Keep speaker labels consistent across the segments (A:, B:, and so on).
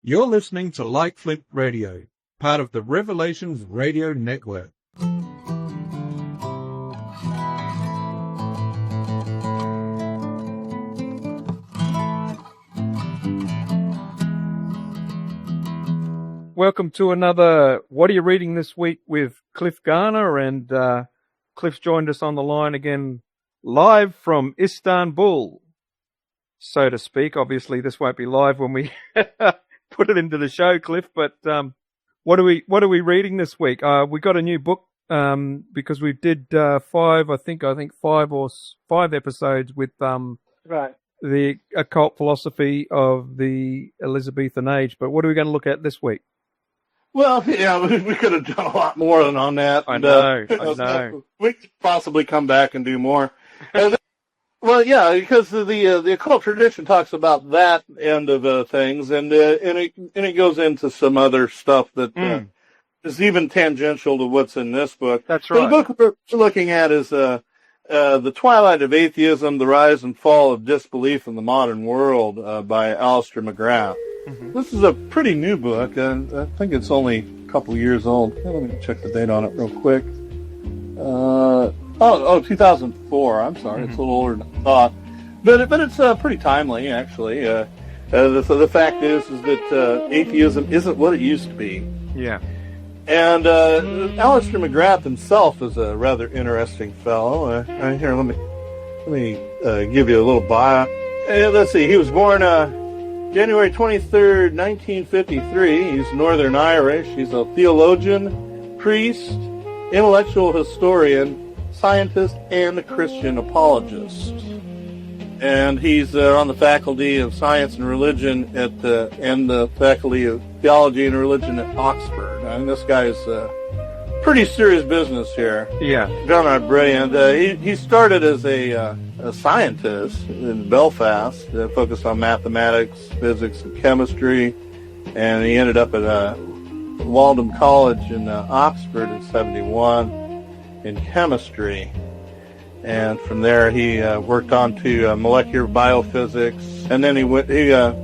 A: You're listening to Light Flint Radio, part of the Revelations Radio Network.
B: Welcome to another What Are You Reading This Week with Cliff Garner, and Cliff's joined us on the line again live from Istanbul, so to speak. Obviously this won't be live when we put it into the show, Cliff, but what are we reading this week? We got a new book because we did five episodes with
C: right.
B: the occult philosophy of the Elizabethan age, but what are we going to look at this week?
C: Well, yeah, we could have done a lot more than on that.
B: I know.
C: We could possibly come back and do more. And well, yeah, because the occult tradition talks about that end of things, and it goes into some other stuff that is even tangential to what's in this book.
B: That's right.
C: So the book we're looking at is the Twilight of Atheism: The Rise and Fall of Disbelief in the Modern World by Alister McGrath. Mm-hmm. This is a pretty new book. I think it's only a couple years old. Let me check the date on it real quick. 2004. I'm sorry, It's a little older than I thought, but it's pretty timely actually. The fact is that atheism isn't what it used to be.
B: Yeah.
C: And Alister McGrath himself is a rather interesting fellow. Here, let me give you a little bio. Let's see. He was born January 23rd, 1953. He's Northern Irish. He's a theologian, priest, intellectual historian, scientist, and a Christian apologist. And he's on the Faculty of Science and Religion and the Faculty of Theology and Religion at Oxford. And this guy's pretty serious business here.
B: Yeah.
C: Downright brilliant. He started as a scientist in Belfast, focused on mathematics, physics, and chemistry, and he ended up at Waltham College in Oxford in '71 in chemistry. And from there, he worked on to molecular biophysics, and then he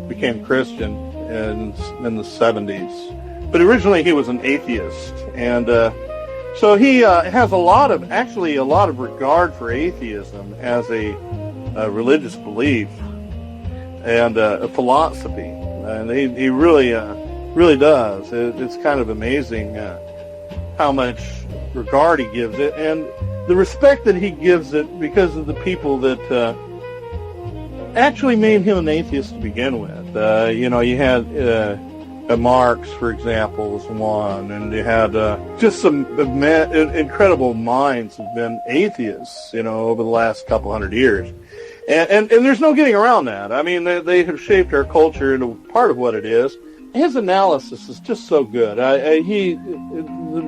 C: became Christian in the 70s. But originally, he was an atheist, and so he has a lot of regard for atheism as a religious belief and a philosophy, and he really does. It's kind of amazing how much regard he gives it, and the respect that he gives it because of the people that actually made him an atheist to begin with. You had Marx, for example, was one, and you had just some incredible minds have been atheists, over the last couple hundred years. And there's no getting around that. I mean, they have shaped our culture into part of what it is. His analysis is just so good.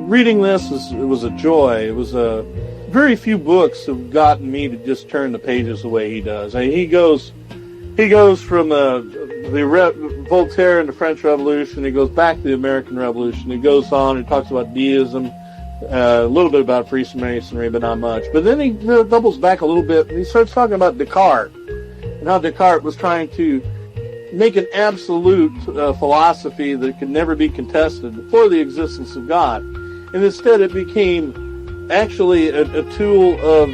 C: Reading this was a joy. It was very few books have gotten me to just turn the pages the way he does. He goes from Voltaire and the French Revolution. He goes back to the American Revolution. He goes on and talks about deism, a little bit about Freemasonry, but not much. But then he doubles back a little bit, and he starts talking about Descartes and how Descartes was trying to make an absolute philosophy that could never be contested for the existence of God. And instead it became actually a tool of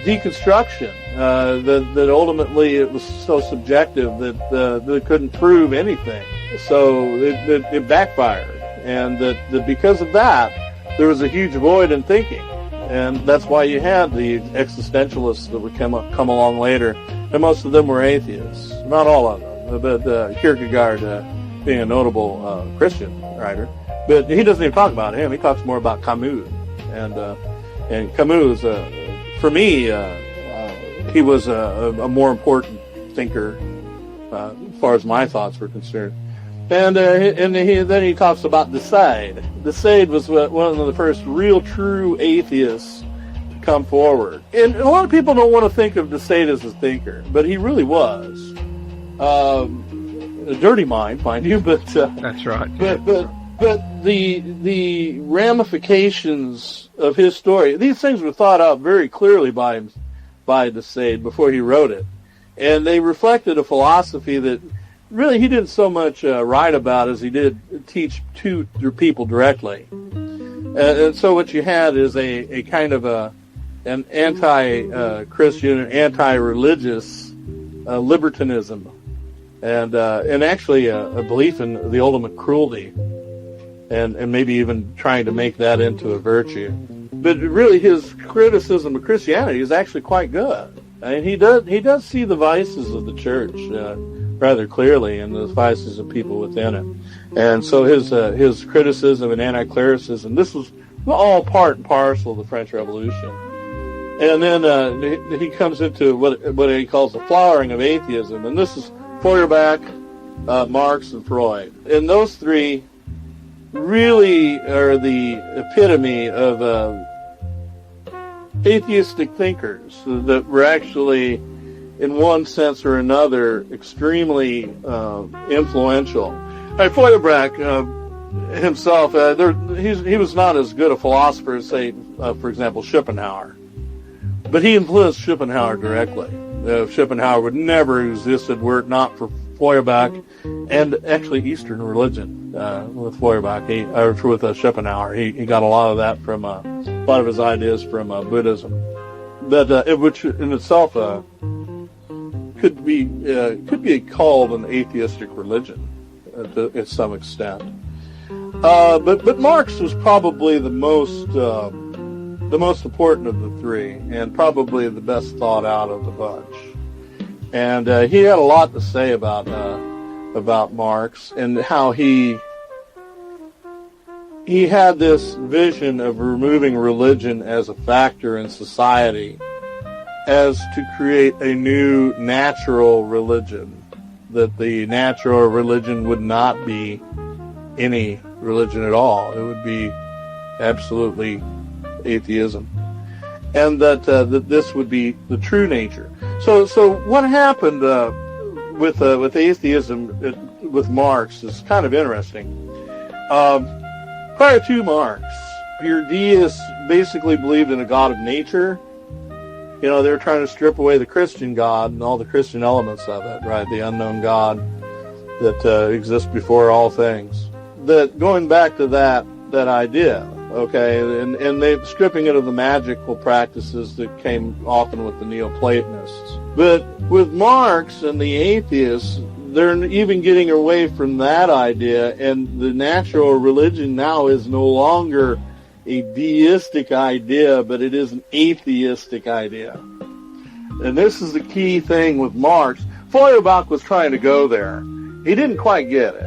C: deconstruction, that ultimately it was so subjective that it couldn't prove anything. So it backfired. And that because of that, there was a huge void in thinking. And that's why you had the existentialists that would come along later. And most of them were atheists. Not all of them, but Kierkegaard being a notable Christian writer. But he doesn't even talk about him. He talks more about Camus. And Camus, for me, he was a more important thinker as far as my thoughts were concerned. And then he talks about De Sade. De Sade was one of the first real true atheists to come forward. And a lot of people don't want to think of De Sade as a thinker, but he really was. A dirty mind, mind you, but
B: that's right.
C: But the ramifications of his story, these things were thought out very clearly by De Sade before he wrote it, and they reflected a philosophy that really he didn't so much write about as he did teach to people directly. And so what you had is a kind of an anti-Christian, anti-religious libertinism, and actually a belief in the ultimate cruelty, and maybe even trying to make that into a virtue. But really, his criticism of Christianity is actually quite good. I mean, he does see the vices of the church rather clearly, and the vices of people within it. And so his criticism and anti-clericism, this was all part and parcel of the French Revolution. And then he comes into what he calls the flowering of atheism, and this is Feuerbach, Marx, and Freud. And those three really are the epitome of atheistic thinkers that were actually, in one sense or another, extremely influential. Feuerbach himself, he was not as good a philosopher as, say, for example, Schopenhauer. But he influenced Schopenhauer directly. Schopenhauer would never have existed were it not for Feuerbach and actually Eastern religion with Feuerbach, with Schopenhauer. He got a lot of that from a lot of his ideas from Buddhism, but which in itself could be called an atheistic religion to some extent. But Marx was probably the most important of the three, and probably the best thought out of the bunch. And he had a lot to say about Marx and how he had this vision of removing religion as a factor in society as to create a new natural religion, that the natural religion would not be any religion at all. It would be absolutely atheism, and that this would be the true nature. So what happened with atheism with Marx is kind of interesting. Prior to Marx, your deists basically believed in a God of nature. You know, they were trying to strip away the Christian God and all the Christian elements of it, right? The unknown God that exists before all things. That going back to that idea, okay, and they stripping it of the magical practices that came often with the Neoplatonists. But with Marx and the atheists, they're even getting away from that idea, and the natural religion now is no longer a deistic idea, but it is an atheistic idea. And this is the key thing with Marx. Feuerbach was trying to go there. He didn't quite get it.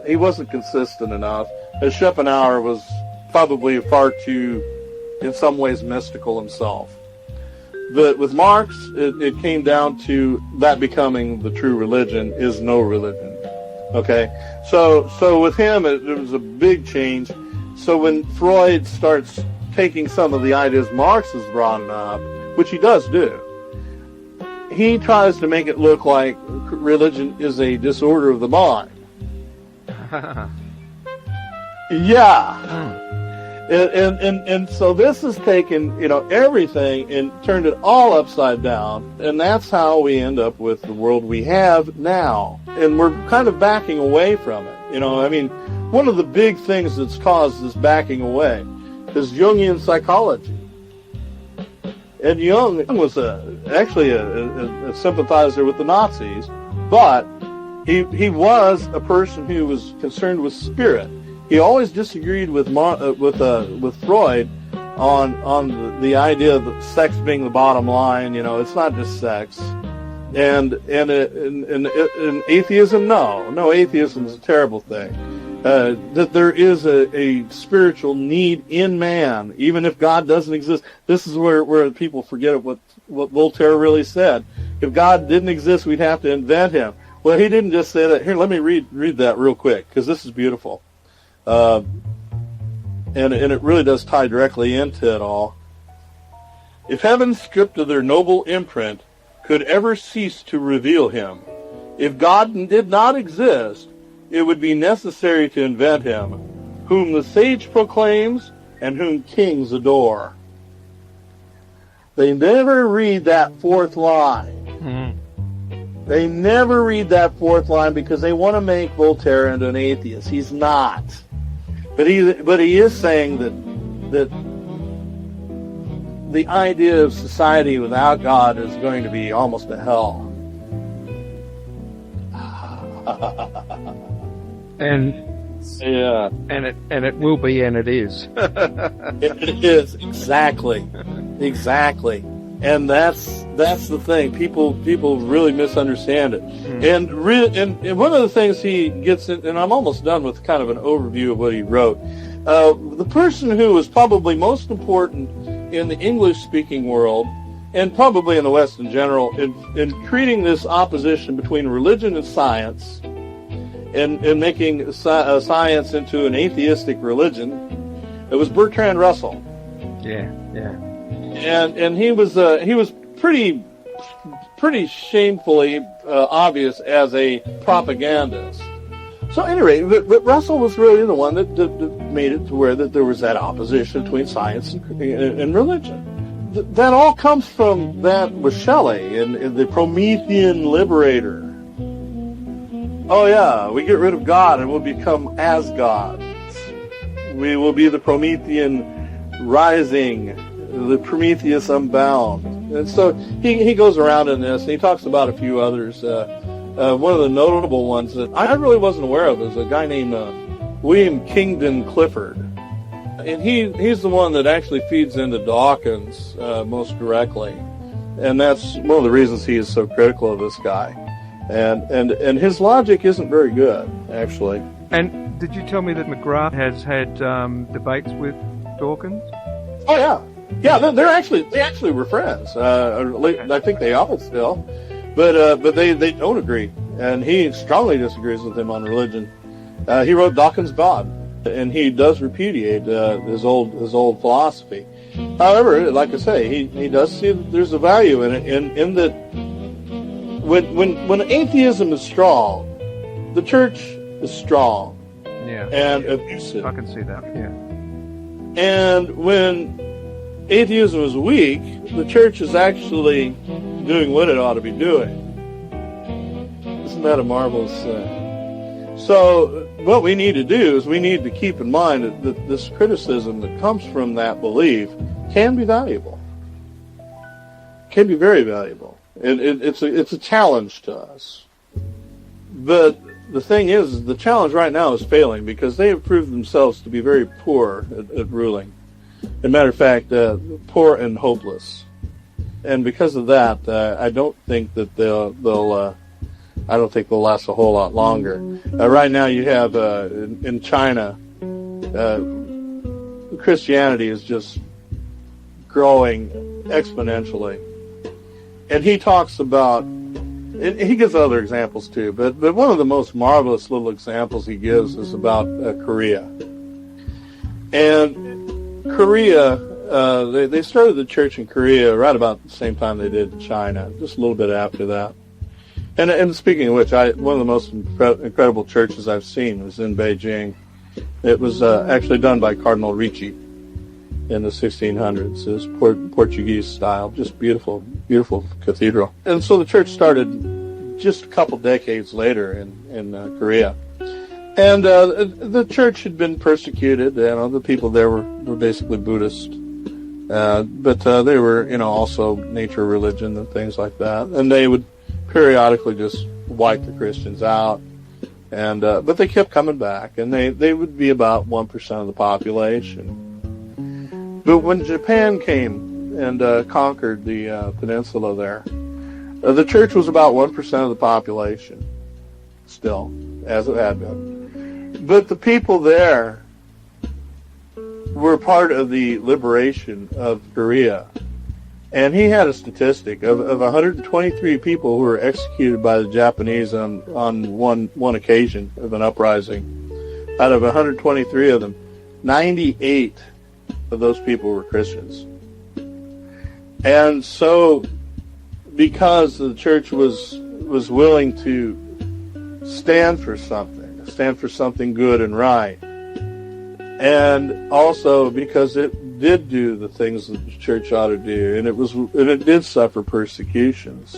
C: He wasn't consistent enough. As Schopenhauer was probably far too, in some ways, mystical himself. But with Marx, it came down to that becoming the true religion is no religion. Okay? So with him, it was a big change. So when Freud starts taking some of the ideas Marx has brought up, which he does do, he tries to make it look like religion is a disorder of the mind. Yeah. And so this has taken, everything and turned it all upside down, and that's how we end up with the world we have now. And we're kind of backing away from it. One of the big things that's caused this backing away is Jungian psychology. And Jung was actually a sympathizer with the Nazis, but he was a person who was concerned with spirit. He always disagreed with Freud on the idea of sex being the bottom line. It's not just sex. And atheism, no, atheism is a terrible thing. That there is a spiritual need in man, even if God doesn't exist. This is where people forget what Voltaire really said. If God didn't exist, we'd have to invent him. Well, he didn't just say that. Here, let me read that real quick, because this is beautiful. And it really does tie directly into it all. If heaven, stripped of their noble imprint, could ever cease to reveal him, if God did not exist, it would be necessary to invent him, whom the sage proclaims and whom kings adore. They never read that fourth line. They never read that fourth line because they want to make Voltaire into an atheist. He's not. But he is saying that the idea of society without God is going to be almost a hell.
B: And
C: yeah,
B: and it will be, and it is.
C: It is exactly, and that's the thing. People really misunderstand it. And one of the things he gets in, and I'm almost done with kind of an overview of what he wrote. The person who was probably most important in the English-speaking world, and probably in the West in general, in treating this opposition between religion and science, and making science into an atheistic religion, it was Bertrand Russell.
B: Yeah.
C: And he was pretty shamefully obvious as a propagandist. So anyway, but Russell was really the one that made it to where that there was that opposition between science and religion. That all comes from that with Shelley and the Promethean liberator. Oh yeah, we get rid of God and we'll become as gods. We will be the Promethean rising, the Prometheus unbound. And so he goes around in this, and he talks about a few others. One of the notable ones that I really wasn't aware of is a guy named William Kingdon Clifford. And he's the one that actually feeds into Dawkins most directly. And that's one of the reasons he is so critical of this guy. And his logic isn't very good, actually.
B: And did you tell me that McGrath has had debates with Dawkins?
C: Oh yeah, they actually were friends. I think they are still, but they don't agree, and he strongly disagrees with him on religion. He wrote Dawkins' God, and he does repudiate his old philosophy. However, like I say, he does see that there's a value in it, in that when atheism is strong, the church is strong.
B: Yeah.
C: And abusive.
B: I can see that. Yeah.
C: And when atheism is weak, the church is actually doing what it ought to be doing. Isn't that a marvelous thing? So what we need to do is we need to keep in mind that this criticism that comes from that belief can be valuable. Can be very valuable. It's a challenge to us. But the thing is, the challenge right now is failing because they have proved themselves to be very poor at ruling. As a matter of fact, poor and hopeless. And because of that, I don't think that they'll last a whole lot longer. Right now, you have in China, Christianity is just growing exponentially. And he talks about, and he gives other examples too, but one of the most marvelous little examples he gives is about Korea. And Korea, they started the church in Korea right about the same time they did in China, just a little bit after that. And speaking of which, one of the most incredible churches I've seen was in Beijing. It was actually done by Cardinal Ricci in the 1600s. It was Portuguese style, just beautiful, beautiful cathedral. And so the church started just a couple decades later in Korea. And the church had been persecuted. The people there were basically Buddhist. But they were, also nature religion and things like that. And they would periodically just wipe the Christians out. And but they kept coming back. And they would be about 1% of the population. But when Japan came and conquered the peninsula there, the church was about 1% of the population still, as it had been. But the people there were part of the liberation of Korea. And he had a statistic of 123 people who were executed by the Japanese on one occasion of an uprising. Out of 123 of them, 98 of those people were Christians. And so, because the church was willing to stand for something good and right, and also because it did do the things that the church ought to do, and it did suffer persecutions.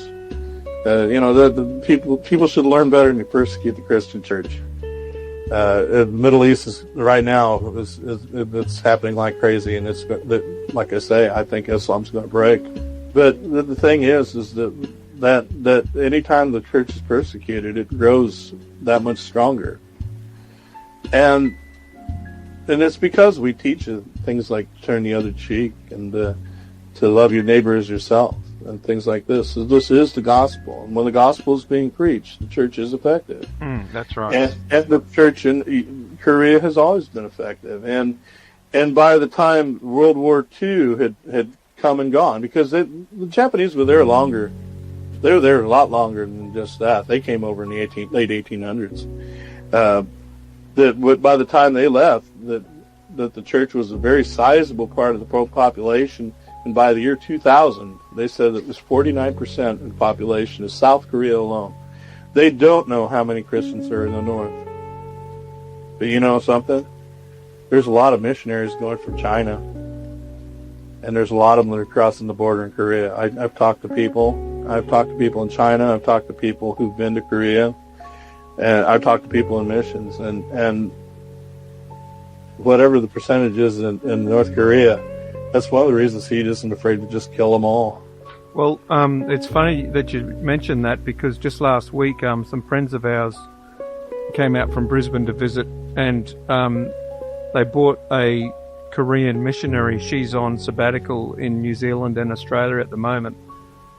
C: The people should learn better than to persecute the Christian church. The Middle East is right now it's happening like crazy, and like I say, I think Islam's going to break. But the thing is that anytime the church is persecuted, it grows that much stronger, and it's because we teach things like turn the other cheek and to love your neighbor as yourself and things like this. So this is the gospel, and when the gospel is being preached, the church is effective.
B: That's right.
C: And the church in Korea has always been effective, and by the time World War II had come and gone, because the Japanese were there longer. They were there a lot longer than just that. They came over in the late 1800s. By the time they left, that the church was a very sizable part of the population, and by the year 2000, they said that it was 49% of the population of South Korea alone. They don't know how many Christians are in the north. But you know something? There's a lot of missionaries going from China, and there's a lot of them that are crossing the border in Korea. I've talked to people. I've talked to people in China. I've talked to people who've been to Korea. And I've talked to people in missions. And whatever the percentage is in North Korea, that's one of the reasons he isn't afraid to just kill them all.
B: Well, it's funny that you mentioned that, because just last week some friends of ours came out from Brisbane to visit, and they brought a Korean missionary. She's on sabbatical in New Zealand and Australia at the moment.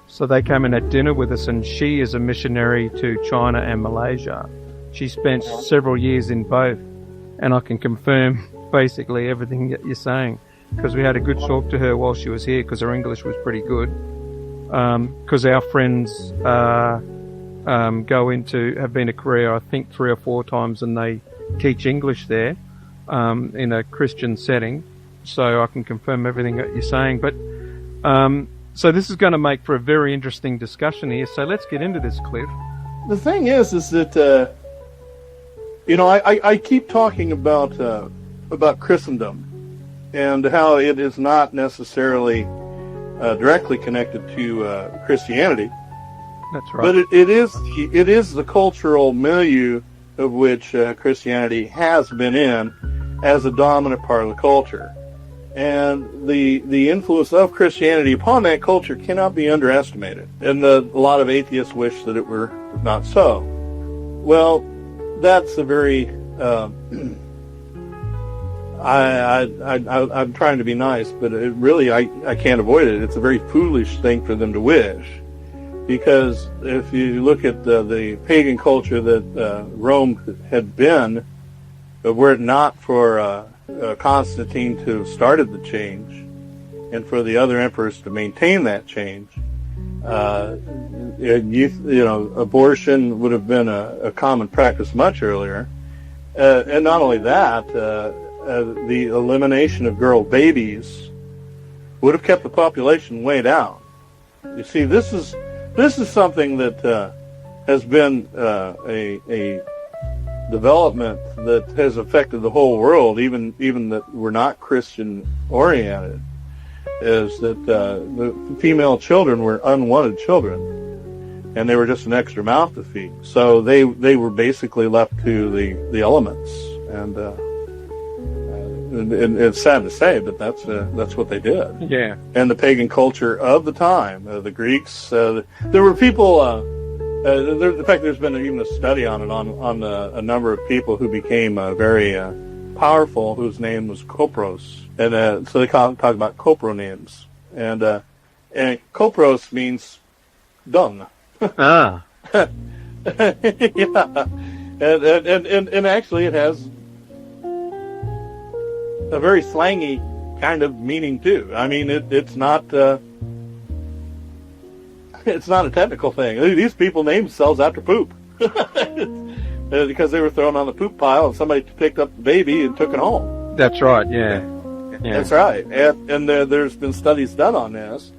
B: So they came in at dinner with us, and she is a missionary to China and Malaysia. She spent several years in both, and I can confirm basically everything that you're saying, because we had a good talk to her while she was here, because her English was pretty good. Because our friends have been to Korea, I think 3 or 4 times, and they teach English there in a Christian setting. So I can confirm everything that you're saying. But so this is going to make for a very interesting discussion here. So let's get into this, Cliff.
C: The thing is that I keep talking about Christendom and how it is not necessarily directly connected to Christianity.
B: That's right.
C: But it is the cultural milieu of which Christianity has been in as a dominant part of the culture. And the influence of Christianity upon that culture cannot be underestimated. And a lot of atheists wish that it were not so. Well, that's a very I'm trying to be nice, but I can't avoid it. It's a very foolish thing for them to wish, because if you look at the pagan culture that Rome had been, were it not for Constantine to have started the change, and for the other emperors to maintain that change, abortion would have been a common practice much earlier. And not only that, the elimination of girl babies would have kept the population way down. You see, this is something that has been a development that has affected the whole world, even that we're not Christian oriented, is that the female children were unwanted children, and they were just an extra mouth to feed. So they were basically left to the elements, and it's sad to say, but that's what they did.
B: Yeah.
C: And the pagan culture of the time, the Greeks, there were people. In fact, there's been even a study on it on a number of people who became very powerful, whose name was Kopros, and so they talk about Copronyms, and Kopros means dung.
B: Ah.
C: Yeah, and actually it has a very slangy kind of meaning too. I mean, it's not. It's not a technical thing. These people named themselves after poop because they were thrown on the poop pile and somebody picked up the baby and took it home.
B: That's right. Yeah.
C: That's right. And there's been studies done on this,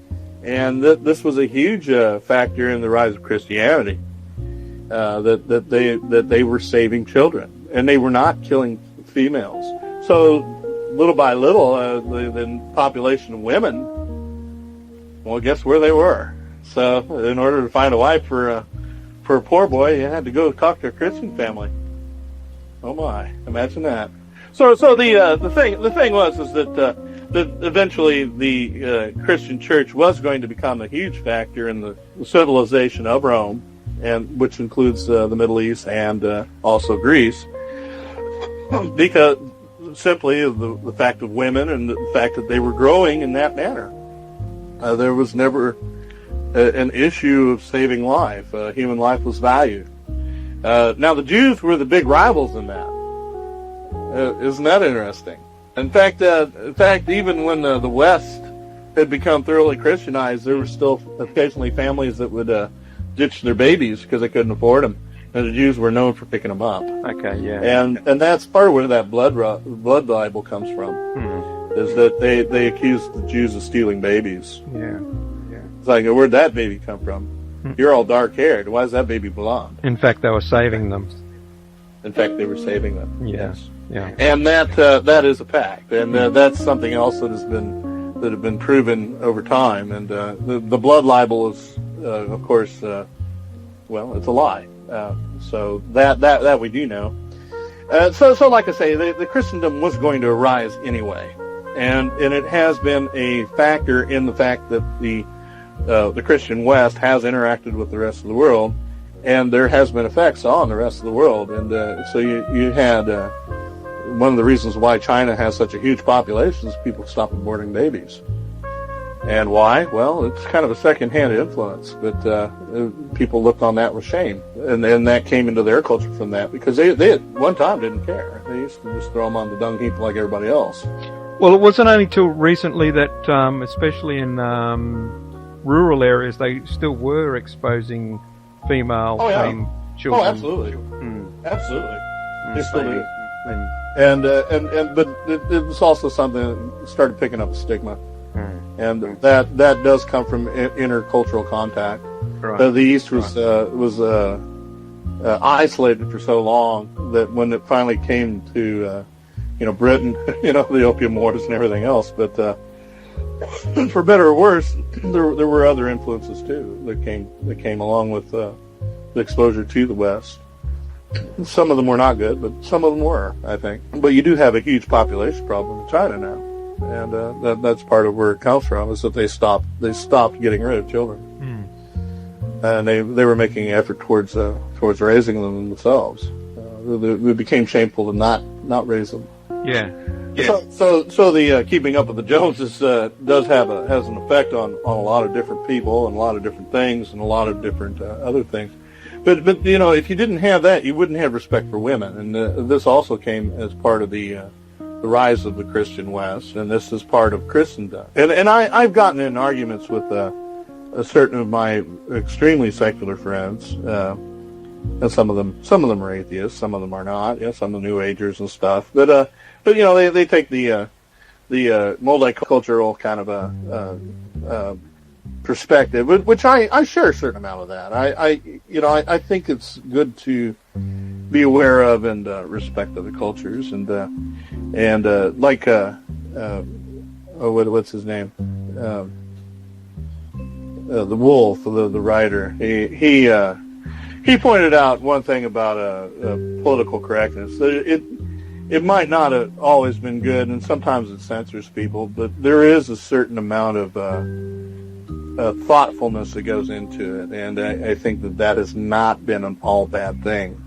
C: and this was a huge factor in the rise of Christianity. That they were saving children, and they were not killing females. So little by little, the population of women. Well, guess where they were? So in order to find a wife for a poor boy, you had to go talk to a Christian family. Oh my! Imagine that. So the thing was that eventually the Christian Church was going to become a huge factor in the civilization of Rome, and which includes the Middle East and also Greece, because simply the fact of women and the fact that they were growing in that manner. There was never an issue of saving life. Human life was valued. Now the Jews were the big rivals in that. Isn't that interesting? In fact, even when the West had become thoroughly Christianized, there were still occasionally families that would ditch their babies because they couldn't afford them, and the Jews were known for picking them up.
B: Okay, yeah.
C: And that's part of where that blood libel comes from, is that they accused the Jews of stealing babies.
B: Yeah.
C: It's like, where'd that baby come from? You're all dark-haired. Why does that baby belong?
B: In fact, they were saving them.
C: In fact, they were saving them.
B: Yes. Yeah.
C: And that is a fact, and that's something else that have been proven over time. And the blood libel is, of course, it's a lie. So that we do know. So like I say, the Christendom was going to arise anyway, and it has been a factor in the fact that the Christian West has interacted with the rest of the world, and there has been effects on the rest of the world. And so you had one of the reasons why China has such a huge population is people stop aborting babies. And why? Well, it's kind of a second-hand influence, but people looked on that with shame, and that came into their culture from that, because they at one time didn't care. They used to just throw them on the dung heap like everybody else.
B: Well, it wasn't only till recently that, especially in rural areas, they still were exposing female children.
C: Oh, absolutely, absolutely. They still do. But it was also something that started picking up a stigma. And that does come from intercultural contact.
B: Right.
C: The East was isolated for so long that when it finally came to Britain, the Opium Wars and everything else. But for better or worse, there were other influences too that came along with the exposure to the West. Some of them were not good, but some of them were, I think. But you do have a huge population problem in China now. And that's part of where it comes from, is that they stopped getting rid of children, and they were making an effort towards raising them themselves. It became shameful to not raise them.
B: Yeah.
C: So the keeping up with the Joneses has an effect on a lot of different people and a lot of different things and a lot of different other things. But if you didn't have that, you wouldn't have respect for women, and this also came as part of the rise of the Christian West, and this is part of Christendom. And I've gotten in arguments with a certain of my extremely secular friends, and some of them are atheists, some of them are not. Some of the New Agers and stuff. But they take the multicultural kind of perspective, which I share a certain amount of that. I think it's good to be aware of and respect other cultures, and what's his name? The Wolf, the writer. He pointed out one thing about political correctness. It might not have always been good, and sometimes it censors people, but there is a certain amount of thoughtfulness that goes into it, and I think that has not been an all bad thing.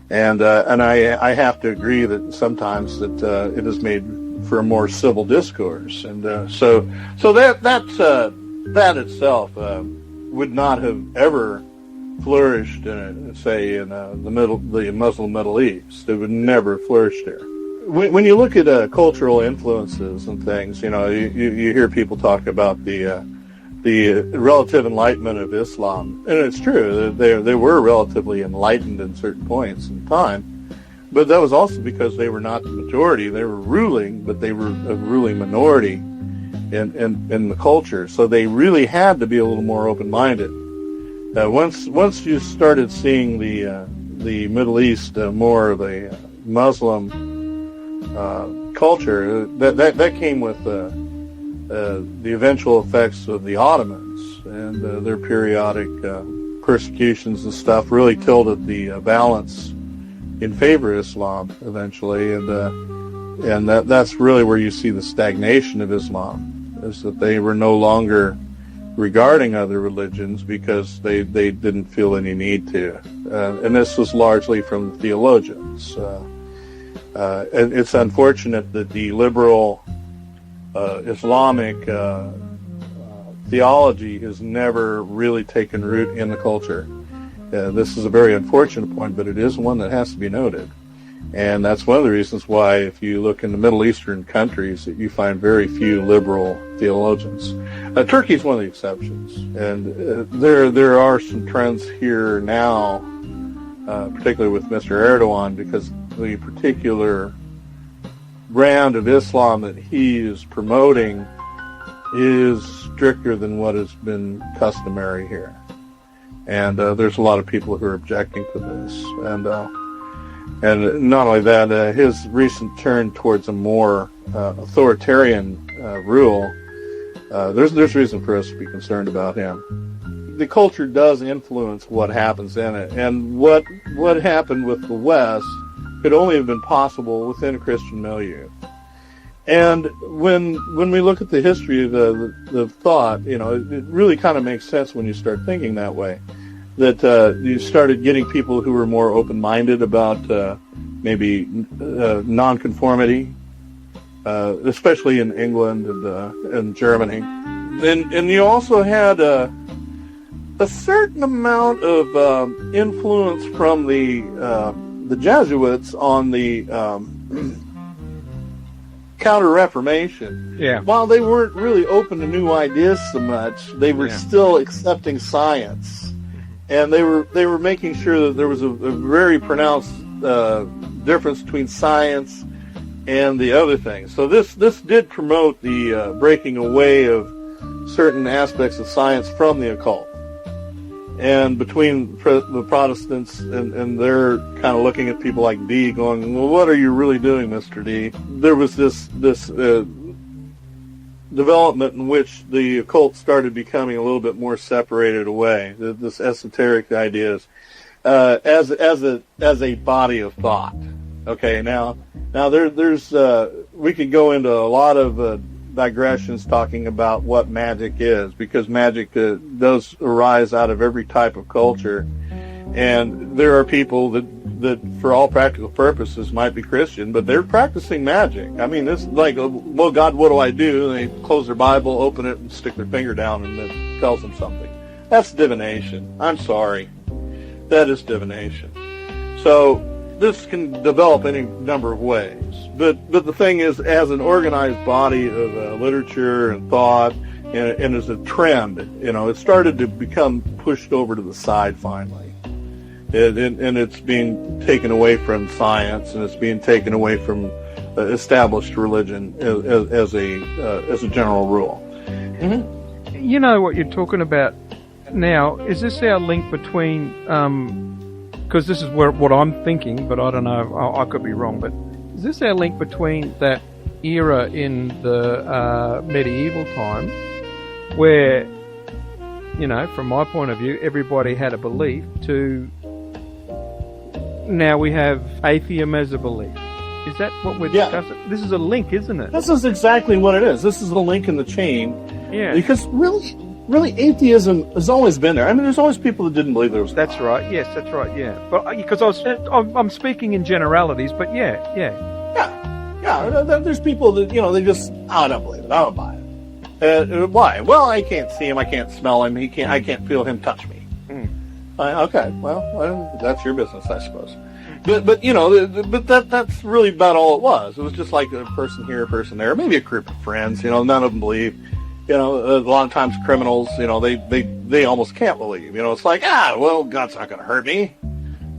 C: And I have to agree that sometimes that it has made for a more civil discourse, and so that itself would not have ever flourished in the Muslim Middle East. It would never flourish there. When you look at cultural influences and things, you hear people talk about the relative enlightenment of Islam, and it's true. They were relatively enlightened in certain points in time, but that was also because they were not the majority. They were ruling, but they were a ruling minority in the culture. So they really had to be a little more open-minded. Once you started seeing the Middle East more of a Muslim culture, that came with the eventual effects of the Ottomans, and their periodic persecutions and stuff really tilted the balance in favor of Islam eventually, and that's really where you see the stagnation of Islam, is that they were no longer regarding other religions because they didn't feel any need to, and this was largely from the theologians. And it's unfortunate that the liberal Islamic theology has never really taken root in the culture. This is a very unfortunate point, but it is one that has to be noted. And that's one of the reasons why, if you look in the Middle Eastern countries, that you find very few liberal theologians. Turkey is one of the exceptions, and there are some trends here now, particularly with Mr. Erdogan, because the particular brand of Islam that he is promoting is stricter than what has been customary here. And there's a lot of people who are objecting to this. And not only that, his recent turn towards a more authoritarian rule, there's reason for us to be concerned about him. The culture does influence what happens in it, and what happened with the West could only have been possible within a Christian milieu. And when we look at the history of the thought, it really kind of makes sense when you start thinking that way. That you started getting people who were more open-minded about maybe nonconformity, especially in England and Germany. And you also had a certain amount of influence from the Jesuits on the Counter-Reformation.
B: Yeah.
C: While they weren't really open to new ideas so much, they were still accepting science. And they were making sure that there was a very pronounced difference between science and the other things. So this did promote the breaking away of certain aspects of science from the occult. And between the Protestants and they're kind of looking at people like Dee going, well, what are you really doing, Mr. Dee? There was this development in which the occult started becoming a little bit more separated away. This esoteric ideas as a body of thought. Okay, now there's we could go into a lot of digressions talking about what magic is, because magic does arise out of every type of culture, and there are people that for all practical purposes might be Christian, but they're practicing magic. I mean, it's like, well, God, what do I do? And they close their Bible, open it, and stick their finger down, and it tells them something. That's divination. I'm sorry. That is divination. So this can develop any number of ways. But the thing is, as an organized body of literature and thought, and as a trend, it started to become pushed over to the side finally. And it's being taken away from science, and it's being taken away from established religion as a general rule.
B: Mm-hmm. You know what you're talking about now. Is this our link between? Because this is what I'm thinking, but I don't know. I could be wrong. But is this our link between that era in the medieval time, where, from my point of view, everybody had a belief, to now we have atheism as a belief? Is that what we're discussing? This is a link, isn't it?
C: This is exactly what it is. This is the link in the chain.
B: Yeah.
C: Because really, atheism has always been there. I mean, there's always people that didn't believe there was God.
B: That's right. Yes, that's right. Yeah. But because I'm speaking in generalities, but yeah.
C: There's people that they just, I don't believe it. I don't buy it. Why? Well, I can't see him. I can't smell him. I can't feel him touch me. Okay, well, that's your business, I suppose. But that's really about all it was. It was just like a person here, a person there, maybe a group of friends. None of them believe. A lot of times criminals, they almost can't believe. It's like, well, God's not going to hurt me.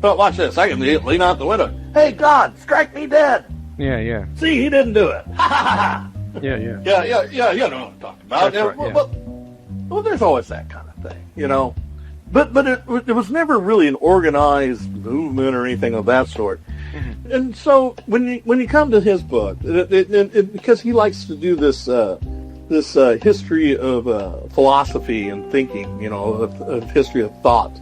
C: But watch this. I can lean out the window. Hey, God, strike me dead.
B: Yeah.
C: See, he didn't do it.
B: Yeah.
C: Yeah. You know what I'm talking about.
B: That's right,
C: Well, there's always that kind of thing, But it was never really an organized movement or anything of that sort. Mm-hmm. And so when you come to his book, because he likes to do this history of philosophy and thinking, a history of thought.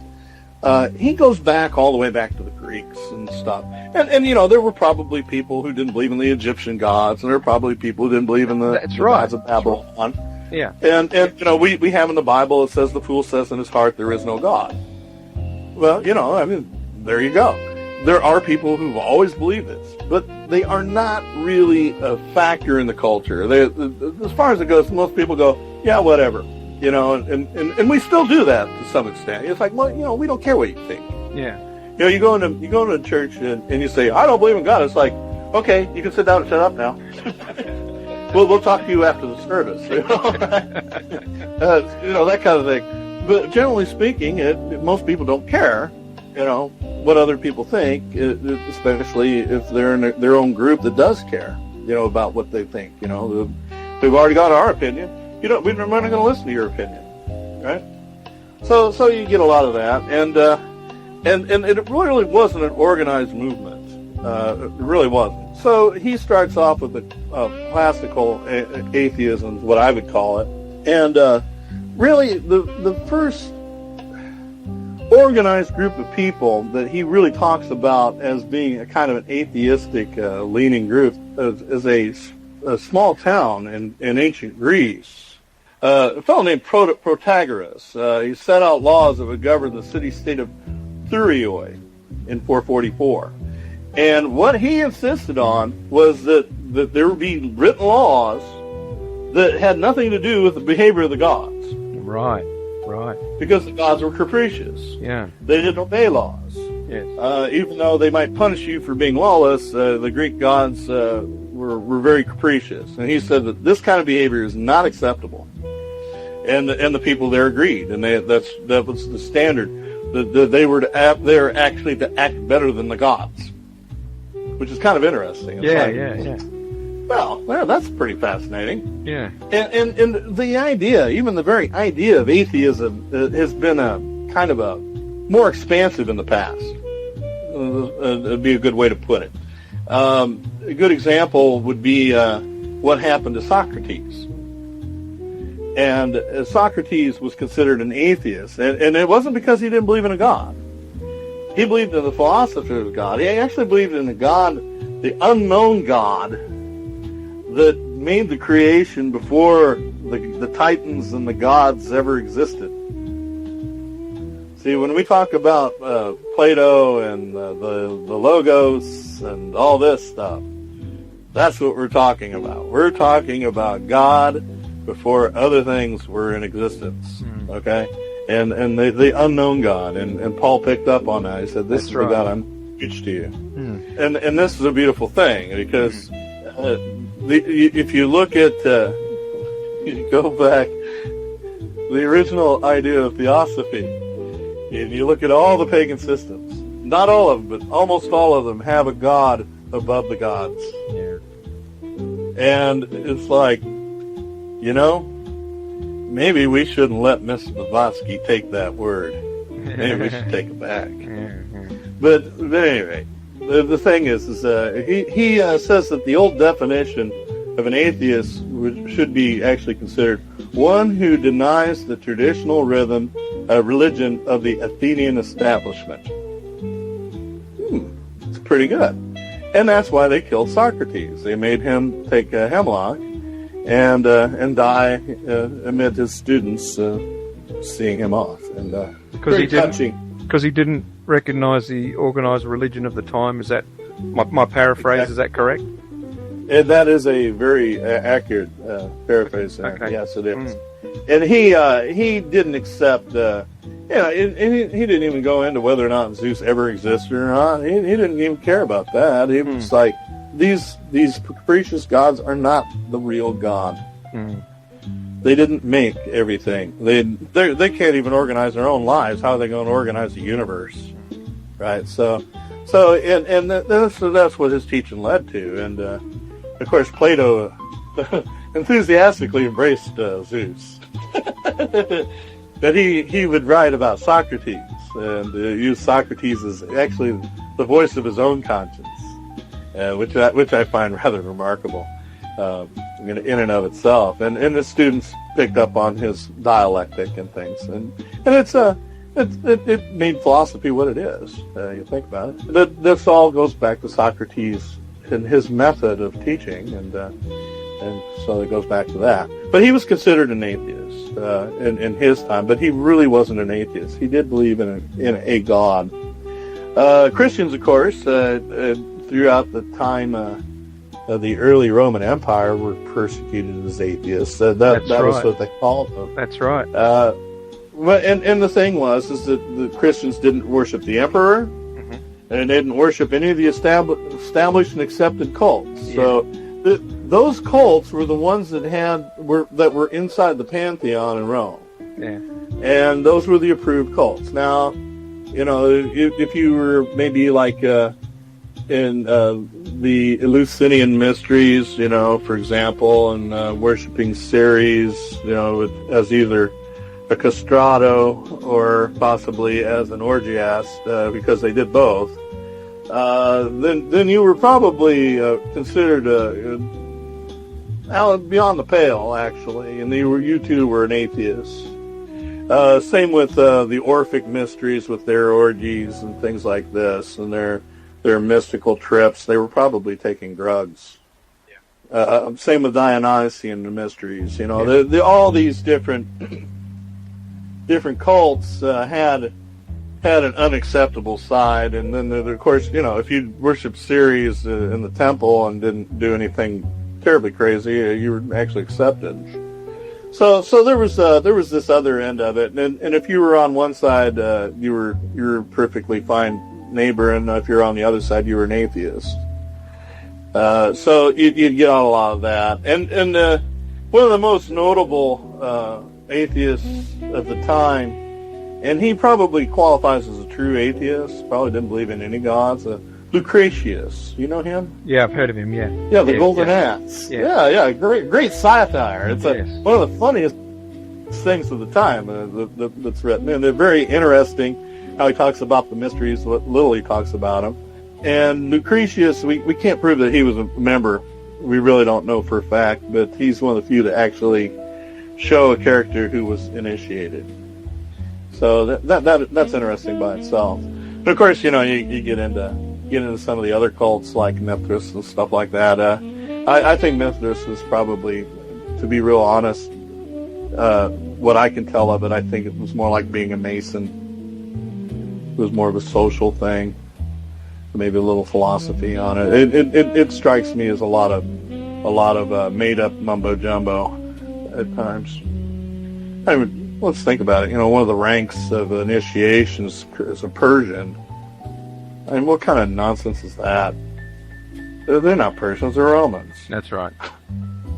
C: He goes back all the way back to the Greeks and stuff. And there were probably people who didn't believe in the Egyptian gods, and there were probably people who didn't believe in the gods of Babylon.
B: Yeah.
C: And we have in the Bible, it says the fool says in his heart there is no God. Well, there you go. There are people who've always believed this, but they are not really a factor in the culture. As far as it goes, most people go, yeah, whatever. And we still do that to some extent. It's like, well, we don't care what you think.
B: Yeah.
C: You go into a church and you say, I don't believe in God. It's like, okay, you can sit down and shut up now. We'll talk to you after the service. That kind of thing. But generally speaking, most people don't care, what other people think, especially if they're in their own group that does care, about what they think. We've already got our opinion. We're not going to listen to your opinion, right? So you get a lot of that, and it really wasn't an organized movement. It really wasn't. So he starts off with the classical atheism, what I would call it, and really the first organized group of people that he really talks about as being a kind of an atheistic leaning group is a small town in ancient Greece. A fellow named Protagoras. He set out laws that would govern the city-state of Thurioi in 444. And what he insisted on was that there would be written laws that had nothing to do with the behavior of the gods.
B: Right.
C: Because the gods were capricious.
B: Yeah.
C: They didn't obey laws.
B: Yes.
C: Even though they might punish you for being lawless, the Greek gods were very capricious. And he said that this kind of behavior is not acceptable. And the people there agreed, and that was the standard. That they were actually to act better than the gods, which is kind of interesting.
B: Yeah.
C: Well, that's pretty fascinating.
B: Yeah.
C: And the idea, even the very idea of atheism, has been a kind of a more expansive in the past. It'd be a good way to put it. A good example would be what happened to Socrates. And Socrates was considered an atheist, and it wasn't because he didn't believe in a god. He believed in the philosophy of God. He actually believed in a God, the unknown God, that made the creation before the titans and the gods ever existed. See, when we talk about Plato and the Logos and all this stuff, that's what we're talking about. We're talking about God before other things were in existence, okay? And the unknown God, and Paul picked up on that. He said, this is the God I'm preached to you. And this is a beautiful thing, because if you look at, you go back, the original idea of theosophy, and you look at all the pagan systems, not all of them, but almost all of them have a God above the gods.
B: Yeah.
C: And it's like, maybe we shouldn't let Mr. Blavatsky take that word. Maybe we should take it back. But anyway, the thing is he says that the old definition of an atheist should be actually considered one who denies the traditional religion of the Athenian establishment. It's pretty good. And that's why they killed Socrates. They made him take a hemlock and die amid his students seeing him off. And
B: because he didn't recognize the organized religion of the time. Is that my paraphrase? Exactly. Is that correct?
C: And that is a very accurate paraphrase.
B: Okay.
C: Yes, it is. And he didn't accept. He didn't even go into whether or not Zeus ever existed or not. He didn't even care about that. He was like, these capricious gods are not the real God. They didn't make everything. They can't even organize their own lives. How are they going to organize the universe? Right. So that's what his teaching led to. And of course, Plato enthusiastically embraced Zeus. But he would write about Socrates and use Socrates as actually the voice of his own conscience, which I find rather remarkable. in and of itself, and the students picked up on his dialectic and things, and it made philosophy what it is. You think about it. This all goes back to Socrates and his method of teaching, and so it goes back to that. But he was considered an atheist in his time, but he really wasn't an atheist. He did believe in a God. Christians, of course, throughout the time of the early Roman Empire, were persecuted as atheists. That was what they called them.
B: That's right.
C: And the thing was that the Christians didn't worship the emperor, and they didn't worship any of the established and accepted cults. Yeah. So those cults were the ones that were inside the pantheon in Rome.
B: Yeah.
C: And those were the approved cults. Now, if you were maybe like in the Eleusinian mysteries, for example, and worshiping Ceres, as either a castrato or possibly as an orgiast, because they did both, then you were probably considered beyond the pale, actually, and you too were an atheist. Same with the Orphic mysteries with their orgies and things like this, and their mystical trips. They were probably taking drugs. Yeah. Same with Dionysian mysteries. All these different cults had an unacceptable side, and then of course, if you worshiped Ceres in the temple and didn't do anything terribly crazy, you were actually accepted. So there was this other end of it, and if you were on one side, you were a perfectly fine neighbor, and if you're on the other side, you were an atheist. So you'd get on a lot of that, and one of the most notable atheists of the time, and he probably qualifies as a true atheist, probably didn't believe in any gods, Lucretius. You know him?
B: Yeah, I've heard of him, yeah.
C: Yeah, the Golden Axe. Yeah, great satire. It's one of the funniest things of the time that's written, and they're very interesting how he talks about the mysteries, what little he talks about them. And Lucretius, we can't prove that he was a member. We really don't know for a fact, but he's one of the few to actually show a character who was initiated. So that's interesting by itself. But of course, you get into some of the other cults like Mithras and stuff like that. I think Mithras was probably, to be real honest, what I can tell of it, I think it was more like being a Mason. It was more of a social thing, maybe a little philosophy on it. It strikes me as a lot of made up mumbo jumbo at times. I mean, let's think about it. One of the ranks of initiation is a Persian. I mean, what kind of nonsense is that? They're not Persians; they're Romans.
B: That's right.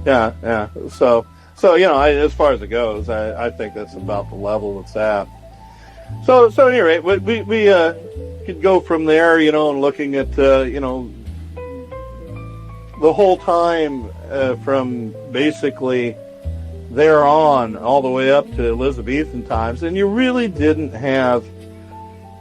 C: Yeah. So as far as it goes, I think that's about the level it's at. So at any rate, we could go from there, and looking at the whole time from basically there on all the way up to Elizabethan times, and you really didn't have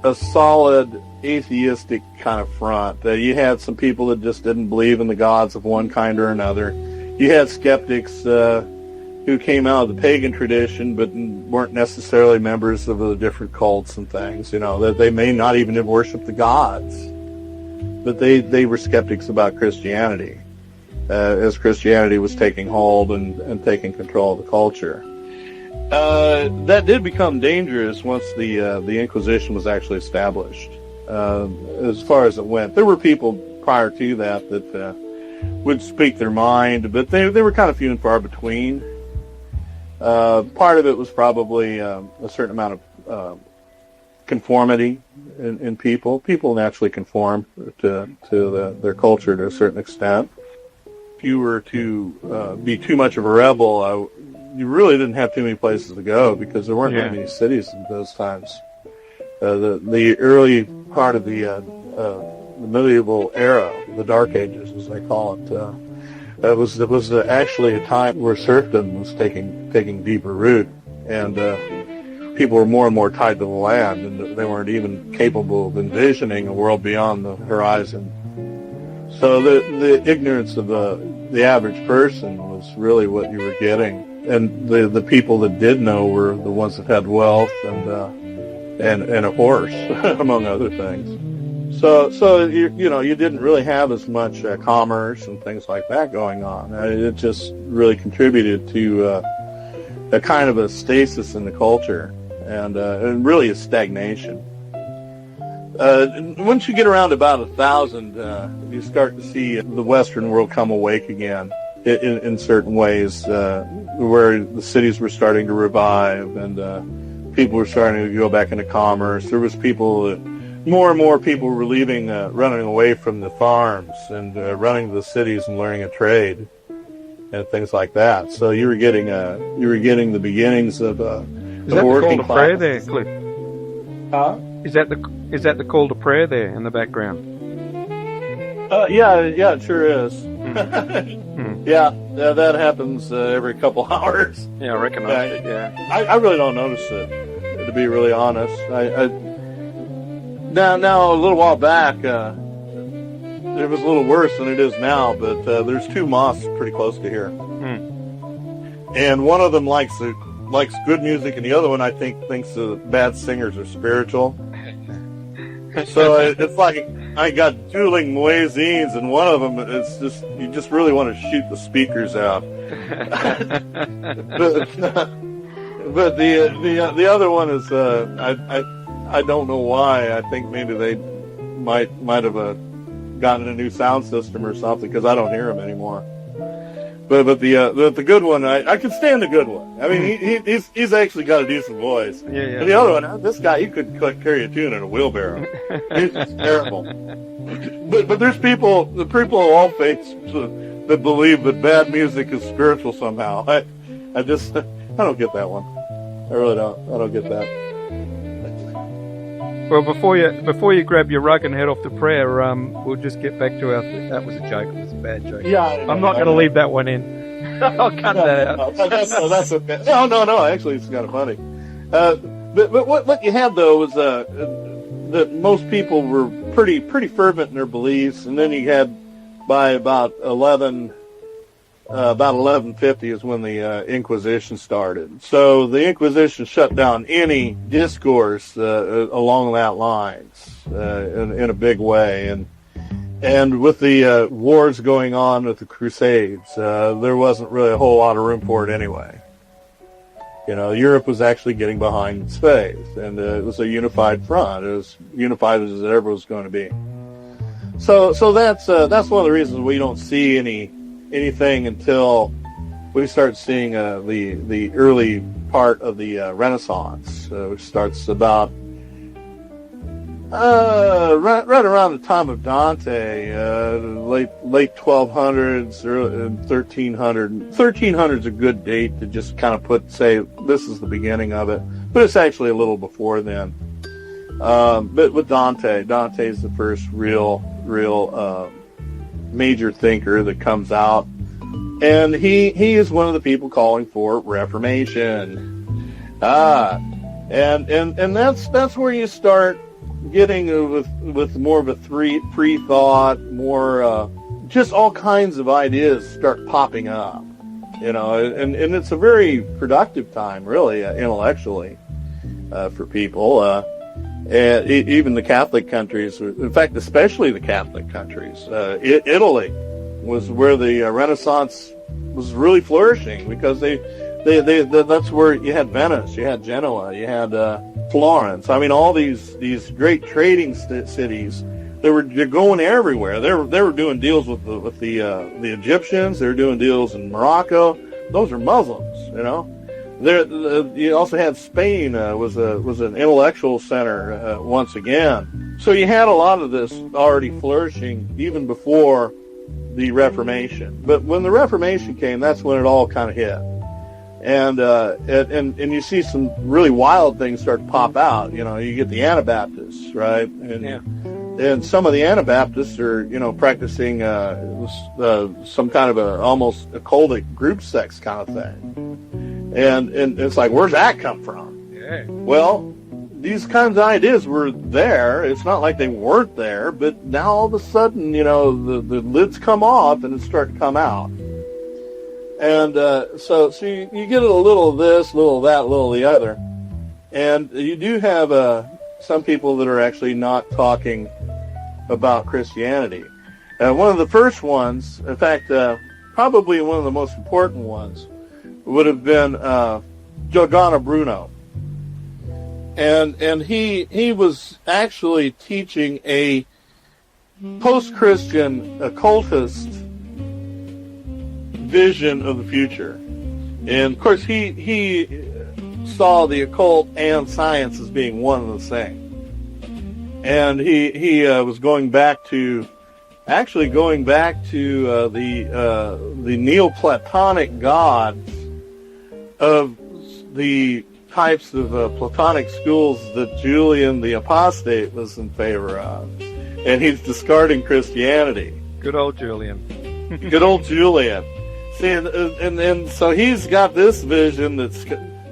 C: a solid atheistic kind of front. You had some people that just didn't believe in the gods of one kind or another. You had skeptics who came out of the pagan tradition but weren't necessarily members of the different cults and things, that they may not even have worshipped the gods, but they were skeptics about Christianity as Christianity was taking hold and taking control of the culture. That did become dangerous once the Inquisition was actually established. As far as it went, there were people prior to that would speak their mind, but they were kind of few and far between. Part of it was probably a certain amount of conformity in people. People naturally conform to their culture to a certain extent. If you were to be too much of a rebel, you really didn't have too many places to go because there weren't that many cities in those times. The early part of the medieval era, the Dark Ages, as they call it, it was actually a time where serfdom was taking deeper root, and people were more and more tied to the land, and they weren't even capable of envisioning a world beyond the horizon. So the ignorance of the average person was really what you were getting. And the people that did know were the ones that had wealth and a horse, among other things. So you didn't really have as much commerce and things like that going on. It just really contributed to a kind of a stasis in the culture and really a stagnation. Once you get around about 1,000, you start to see the Western world come awake again in certain ways, where the cities were starting to revive and people were starting to go back into commerce. There was more and more people were leaving, running away from the farms and running to the cities and learning a trade and things like that. So you were getting the beginnings of
B: Is that the call to prayer there, Cliff?
C: Huh?
B: Is that the call to prayer there in the background?
C: Yeah, it sure is. Yeah, that happens every couple hours.
B: Yeah, I recognize it. Yeah,
C: I really don't notice it, to be really honest. Now a little while back, it was a little worse than it is now. But there's two mosques pretty close to here, and one of them likes good music, and the other one I think thinks bad singers are spiritual. So it's like I got dueling muezzins, and one of them is just you just really want to shoot the speakers out. but the other one is I don't know why. I think maybe they might have gotten a new sound system or something, because I don't hear them anymore. But the good one, I can stand the good one. I mean, he's actually got a decent voice.
B: Yeah.
C: And the other one, this guy, he could carry a tune in a wheelbarrow. He's just terrible. But there's people of all faiths that believe that bad music is spiritual somehow. I don't get that one. I really don't. I don't get that.
B: Well, before you grab your rug and head off to prayer, we'll just get back to that was a joke. It was a bad joke.
C: Yeah,
B: I'm not going to leave that one in. I'll cut that out.
C: That's okay. No. Actually, it's kind of funny. But what you had though was that most people were pretty fervent in their beliefs, and then you had by about 1150 is when the Inquisition started. So the Inquisition shut down any discourse along that lines in a big way, and with the wars going on with the Crusades, there wasn't really a whole lot of room for it anyway. Europe was actually getting behind its faith, and it was a unified front. It was unified as it ever was going to be. So that's one of the reasons we don't see anything until we start seeing the early part of the Renaissance, which starts about right around the time of Dante, late 1200s or 1300. 1300's a good date to just kind of say this is the beginning of it, but it's actually a little before then. But with Dante's the first real major thinker that comes out, and he is one of the people calling for Reformation. And that's where you start getting with more of a pre-thought, more just all kinds of ideas start popping up, and it's a very productive time, really, intellectually, for people. And even the Catholic countries, in fact, especially the Catholic countries, Italy was where the Renaissance was really flourishing, because that's where you had Venice, you had Genoa, you had Florence. I mean, all these great trading cities. They're going everywhere. They were doing deals with the Egyptians. They were doing deals in Morocco. Those are Muslims, You also had Spain was an intellectual center once again. So you had a lot of this already flourishing even before the Reformation. But when the Reformation came, that's when it all kind of hit. And you see some really wild things start to pop out. You get the Anabaptists, right? And some of the Anabaptists are, practicing some kind of almost occultic group sex kind of thing. And it's like, where's that come from?
B: Yeah.
C: Well, these kinds of ideas were there. It's not like they weren't there, but now all of a sudden, the lids come off and it starts to come out. And so you get a little of this, a little of that, a little of the other. And you do have some people that are actually not talking about Christianity. One of the first ones, in fact, probably one of the most important ones, would have been Giordano Bruno. And he was actually teaching a post-Christian occultist vision of the future. And of course he saw the occult and science as being one and the same. And he was going back to the Neoplatonic gods of the types of Platonic schools that Julian the Apostate was in favor of. And he's discarding Christianity.
B: Good old Julian.
C: Good old Julian. See, and so he's got this vision that's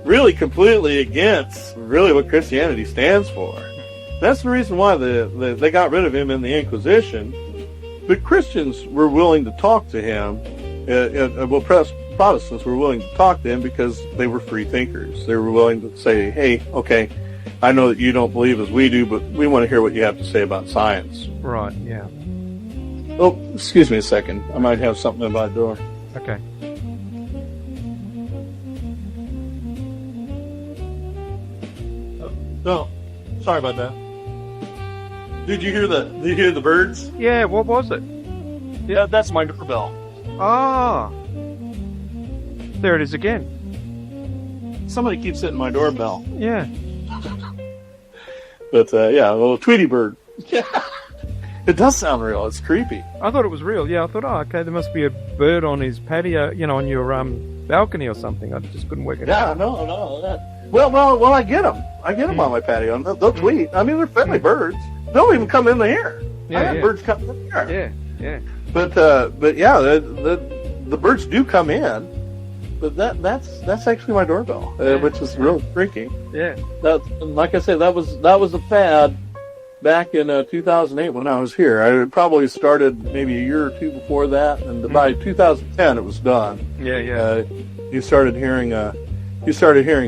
C: really completely against really what Christianity stands for. That's the reason why they got rid of him in the Inquisition. But Christians were willing to talk to him. Protestants were willing to talk to him because they were free thinkers. They were willing to say, hey, okay, I know that you don't believe as we do, but we want to hear what you have to say about science.
B: Right, yeah.
C: Oh, excuse me a second. I might have something in my door.
B: Okay.
C: No, sorry about that. Did you hear the birds?
B: Yeah, what was it?
C: Yeah, that's my doorbell.
B: Ah. There it is again.
C: Somebody keeps hitting my doorbell.
B: Yeah.
C: But, yeah, a little Tweety bird. Yeah. It does sound real. It's creepy.
B: I thought it was real. Yeah, I thought, okay, there must be a bird on his patio, on your balcony or something. I just couldn't work it out.
C: Yeah, no. Well, I get them. I get them on my patio. They'll tweet. I mean, they're friendly birds. They'll even come in the air. I had birds come in the air.
B: Yeah.
C: But yeah, the birds do come in. But that's actually my doorbell, which is real freaky.
B: Yeah.
C: Like I said, that was a fad back in 2008 when I was here. I probably started maybe a year or two before that, and by 2010 it was done.
B: Yeah.
C: You started hearing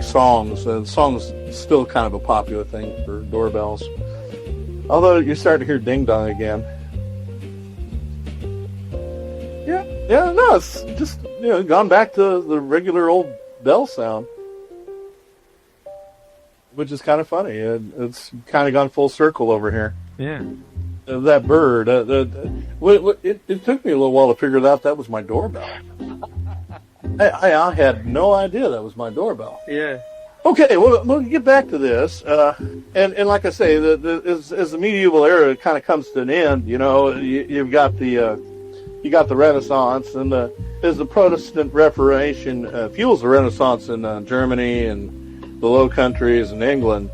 C: songs. Songs still kind of a popular thing for doorbells. Although you start to hear ding dong again. Yeah, no, it's just gone back to the regular old bell sound, which is kind of funny. It's kind of gone full circle over here.
B: Yeah.
C: That bird. It took me a little while to figure out that was my doorbell. I had no idea that was my doorbell.
B: Yeah.
C: Okay, well, we'll get back to this. And like I say, as the medieval era kind of comes to an end, you've got you got the Renaissance, and as the Protestant Reformation fuels the Renaissance in Germany and the Low Countries and England,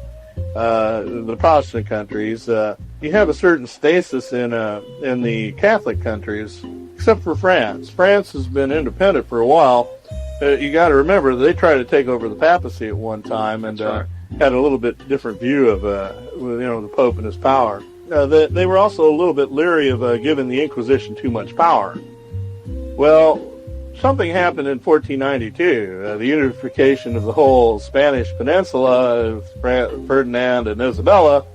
C: the Protestant countries, you have a certain stasis in the Catholic countries, except for France. France has been independent for a while. You got to remember they tried to take over the papacy at one time, and had a little bit different view of the Pope and his power. They were also a little bit leery of giving the Inquisition too much power. Well, something happened in 1492. The unification of the whole Spanish peninsula of Ferdinand and Isabella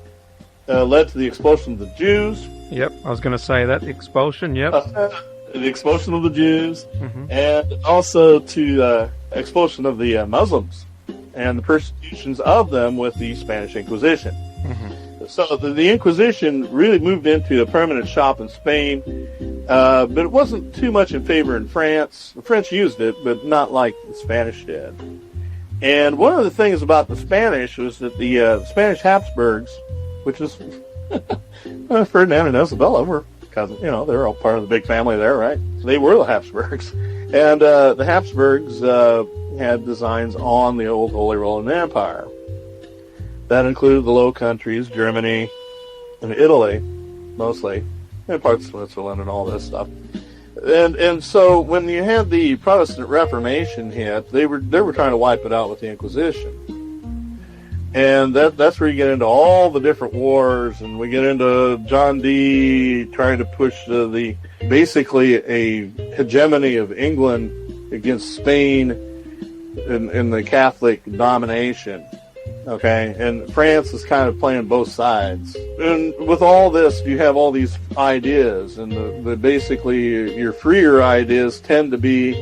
C: led to the expulsion of the Jews.
B: Yep, I was going to say that, the expulsion, yep.
C: The expulsion of the Jews, and also to expulsion of the Muslims and the persecutions of them with the Spanish Inquisition. So the Inquisition really moved into a permanent shop in Spain, but it wasn't too much in favor in France. The French used it, but not like the Spanish did. And one of the things about the Spanish was that the Spanish Habsburgs, which is Ferdinand and Isabella were cousins, they're all part of the big family there, right? They were the Habsburgs. And the Habsburgs had designs on the old Holy Roman Empire. That included the Low Countries, Germany, and Italy, mostly, and parts of Switzerland and all this stuff. And so when you had the Protestant Reformation hit, they were trying to wipe it out with the Inquisition. And that's where you get into all the different wars, and we get into John Dee trying to push basically a hegemony of England against Spain in the Catholic domination. Okay, and France is kind of playing both sides. And with all this, you have all these ideas, and basically your freer ideas tend to be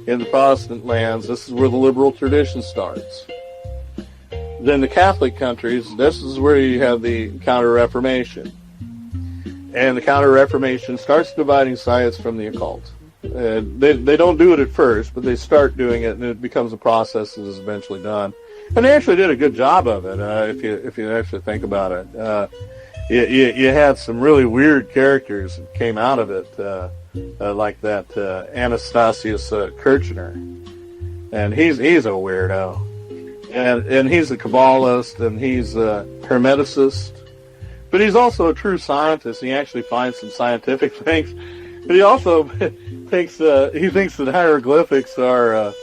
C: in the Protestant lands. This is where the liberal tradition starts. Then the Catholic countries, this is where you have the Counter-Reformation. And the Counter-Reformation starts dividing science from the occult. They don't do it at first, but they start doing it, and it becomes a process that is eventually done. And they actually did a good job of it, if you actually think about it. You had some really weird characters that came out of it, like that Anastasius Kirchner. And he's a weirdo. And he's a Kabbalist, and he's a Hermeticist. But he's also a true scientist. He actually finds some scientific things. But he also thinks that hieroglyphics are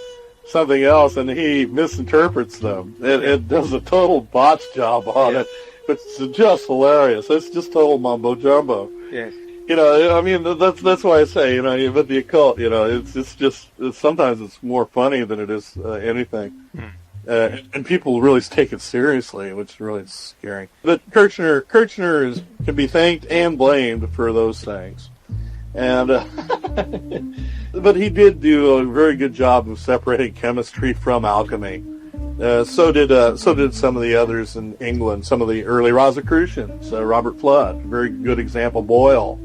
C: something else, and he misinterprets them. It does a total botch job on it. It's just hilarious. It's just total mumbo jumbo.
B: Yes.
C: You know, I mean, that's why I say, you know, but the occult, you know, it's just sometimes it's more funny than it is anything. And people really take it seriously, which is really scary. But Kirchner can be thanked and blamed for those things. And but he did do a very good job of separating chemistry from alchemy. So did some of the others in England. Some of the early Rosicrucians, Robert Flood, very good example. Boyle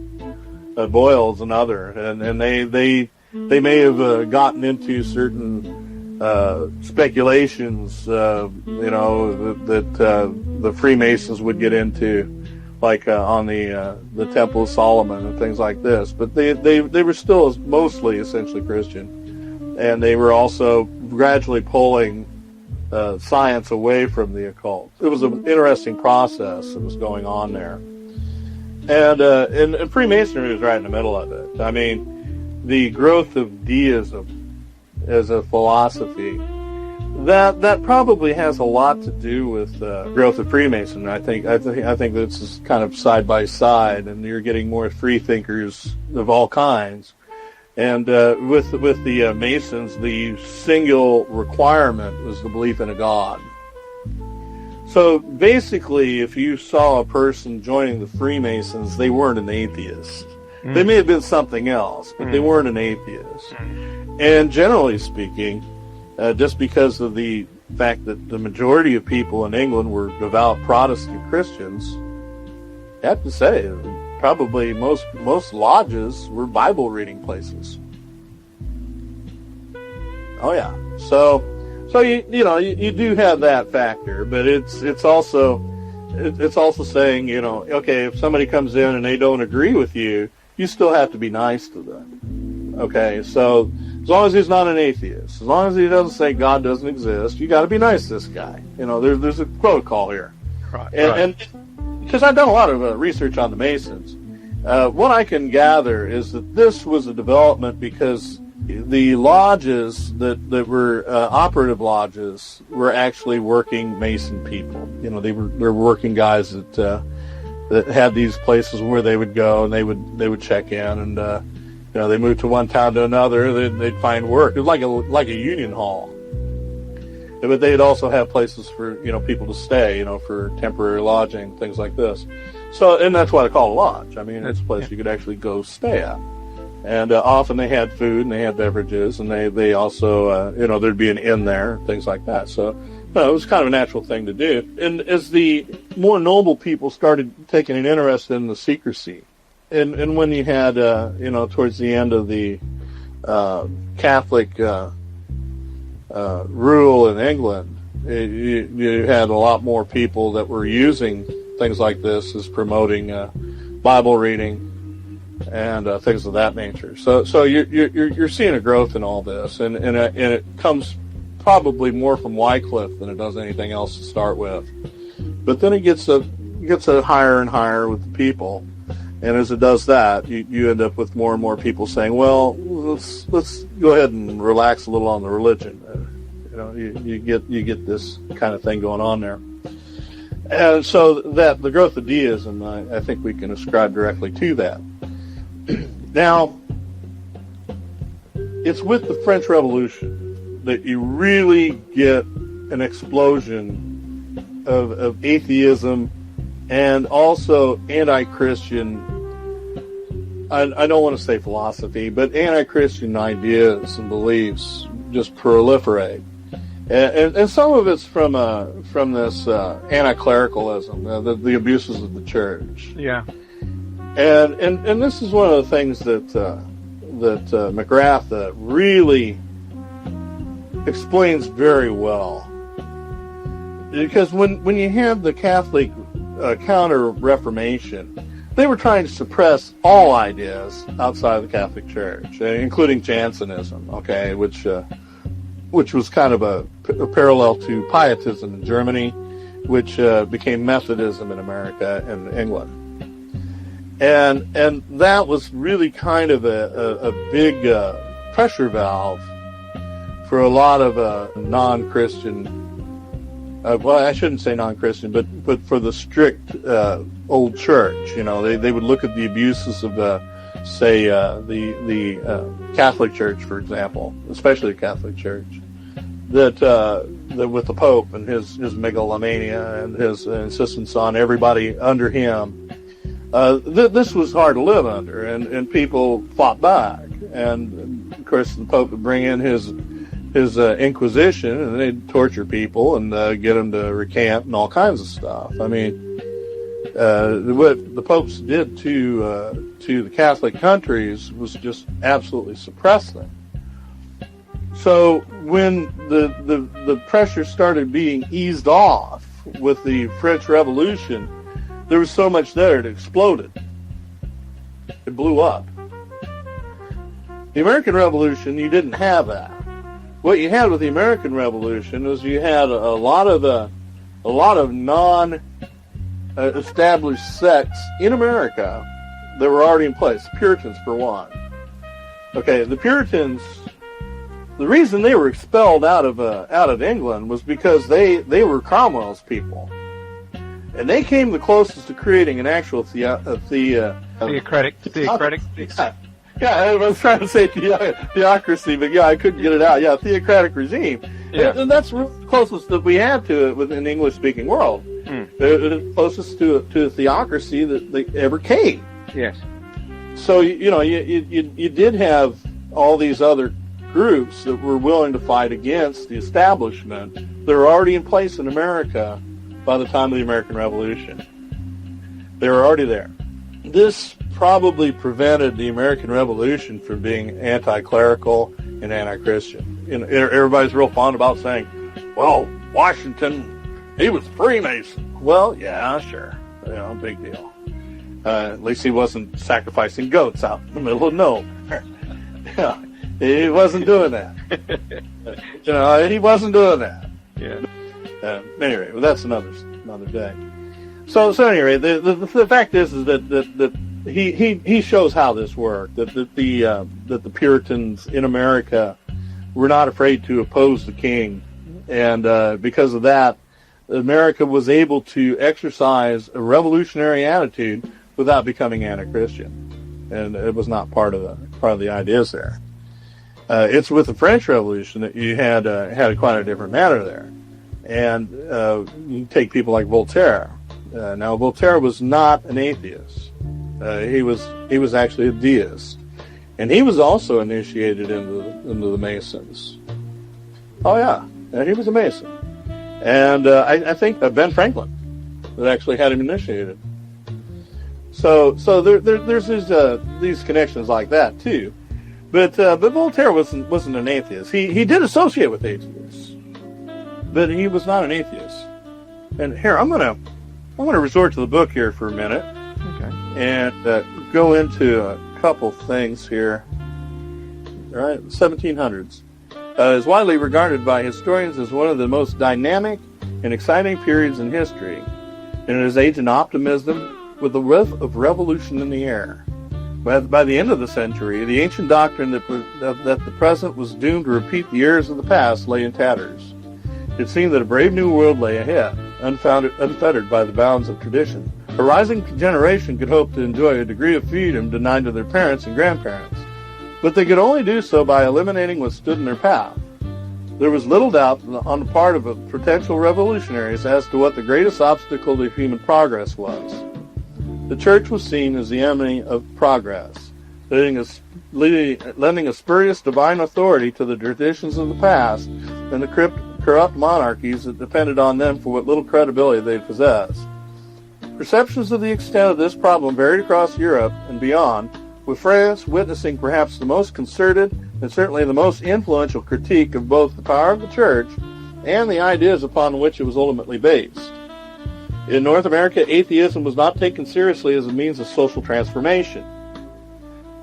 C: is another, and they may have gotten into certain speculations, you know, that the Freemasons would get into. Like on the Temple of Solomon and things like this, but they were still mostly essentially Christian, and they were also gradually pulling science away from the occult. It was an interesting process that was going on there, and Freemasonry was right in the middle of it. I mean, the growth of deism as a philosophy. That probably has a lot to do with growth of Freemasonry. I think this is kind of side by side, and you're getting more free thinkers of all kinds. And with the Masons, the single requirement was the belief in a God. So basically, if you saw a person joining the Freemasons, they weren't an atheist. They may have been something else, but they weren't an atheist. And generally speaking, just because of the fact that the majority of people in England were devout Protestant Christians, I have to say, probably most lodges were Bible reading places. Oh yeah, so you do have that factor, but it's also saying, you know, okay, if somebody comes in and they don't agree with you, you still have to be nice to them. Okay, so as long as he's not an atheist, as long as he doesn't say God doesn't exist, you got to be nice to this guy. You know, there's a protocol here.
B: Right.
C: And because I've done a lot of research on the Masons, what I can gather is that this was a development because the lodges that were operative lodges were actually working Mason people. You know, they're working guys that had these places where they would go and they would check in, and you know, they moved to one town to another, they'd find work. It was like a union hall. But they'd also have places for, you know, people to stay, you know, for temporary lodging, things like this. So, and that's why they call it a lodge. I mean, it's a place you could actually go stay at. And often they had food and they had beverages, and they also, you know, there'd be an inn there, things like that. So, you know, it was kind of a natural thing to do. And as the more noble people started taking an interest in the secrecy, and when you had, you know, towards the end of the Catholic rule in England, you had a lot more people that were using things like this as promoting Bible reading and things of that nature. So you're seeing a growth in all this, and it comes probably more from Wycliffe than it does anything else to start with. But then it gets higher and higher with the people. And as it does that, you end up with more and more people saying, "Well, let's go ahead and relax a little on the religion." You know, you get this kind of thing going on there. And so that the growth of deism, I think we can ascribe directly to that. Now, it's with the French Revolution that you really get an explosion of atheism and also anti-Christian, I don't want to say philosophy, but anti-Christian ideas and beliefs just proliferate. And some of it's from this anti-clericalism, the abuses of the church.
B: Yeah.
C: And this is one of the things that McGrath really explains very well. Because when you had the Catholic Counter-Reformation, they were trying to suppress all ideas outside of the Catholic Church, including Jansenism, okay, which was kind of a parallel to Pietism in Germany, which became Methodism in America and England. And that was really kind of a big pressure valve for a lot of non-Christian, well, I shouldn't say non-Christian, but for the strict old church. You know, they would look at the abuses of, say, the Catholic Church, for example, especially the Catholic Church, that with the Pope and his megalomania and his insistence on everybody under him. This was hard to live under, and people fought back. And of course, the Pope would bring in his Inquisition, and they'd torture people and get them to recant and all kinds of stuff. I mean, what the popes did to the Catholic countries was just absolutely suppress them. So when the pressure started being eased off with the French Revolution, there was so much there it exploded. It blew up. The American Revolution, you didn't have that. What you had with the American Revolution was you had a lot of non-established sects in America that were already in place. The Puritans, for one. Okay, the Puritans. The reason they were expelled out of England was because they were Cromwell's people, and they came the closest to creating an actual
B: theocratic.
C: Yeah, I was trying to say theocracy, but yeah, I couldn't get it out. Yeah, theocratic regime. Yeah. And that's the closest that we had to it within the English-speaking world. The closest to a theocracy that they ever came.
B: Yes.
C: So, you did have all these other groups that were willing to fight against the establishment that were already in place in America by the time of the American Revolution. They were already there. This probably prevented the American Revolution from being anti-clerical and anti-Christian. Everybody's real fond about saying, well, Washington, he was Freemason. Well, yeah, sure. Big deal. At least he wasn't sacrificing goats out in the middle of nowhere. Yeah, he wasn't doing that. He wasn't doing that.
B: Yeah.
C: Anyway, well, that's another day. So anyway, the fact is that he shows how this worked. That the Puritans in America were not afraid to oppose the king, and because of that, America was able to exercise a revolutionary attitude without becoming anti-Christian, and it was not part of the ideas there. It's with the French Revolution that you had quite a different matter there, and you take people like Voltaire. Now, Voltaire was not an atheist. He was actually a deist, and he was also initiated into the Masons. Oh yeah, he was a Mason, and I think Ben Franklin that actually had him initiated. So there's these connections like that too, but Voltaire wasn't an atheist. He did associate with atheists, but he was not an atheist. And here I'm gonna resort to the book here for a minute,
B: okay,
C: and go into a couple things here. All right, 1700s is widely regarded by historians as one of the most dynamic and exciting periods in history, and it is age of optimism with the whiff of revolution in the air. By the end of the century, the ancient doctrine that the present was doomed to repeat the errors of the past lay in tatters. It seemed that a brave new world lay ahead, unfettered by the bounds of tradition. A rising generation could hope to enjoy a degree of freedom denied to their parents and grandparents, but they could only do so by eliminating what stood in their path. There was little doubt on the part of potential revolutionaries as to what the greatest obstacle to human progress was. The church was seen as the enemy of progress, lending a spurious divine authority to the traditions of the past and the corrupt monarchies that depended on them for what little credibility they possessed. Perceptions of the extent of this problem varied across Europe and beyond, with France witnessing perhaps the most concerted and certainly the most influential critique of both the power of the church and the ideas upon which it was ultimately based. In North America, atheism was not taken seriously as a means of social transformation.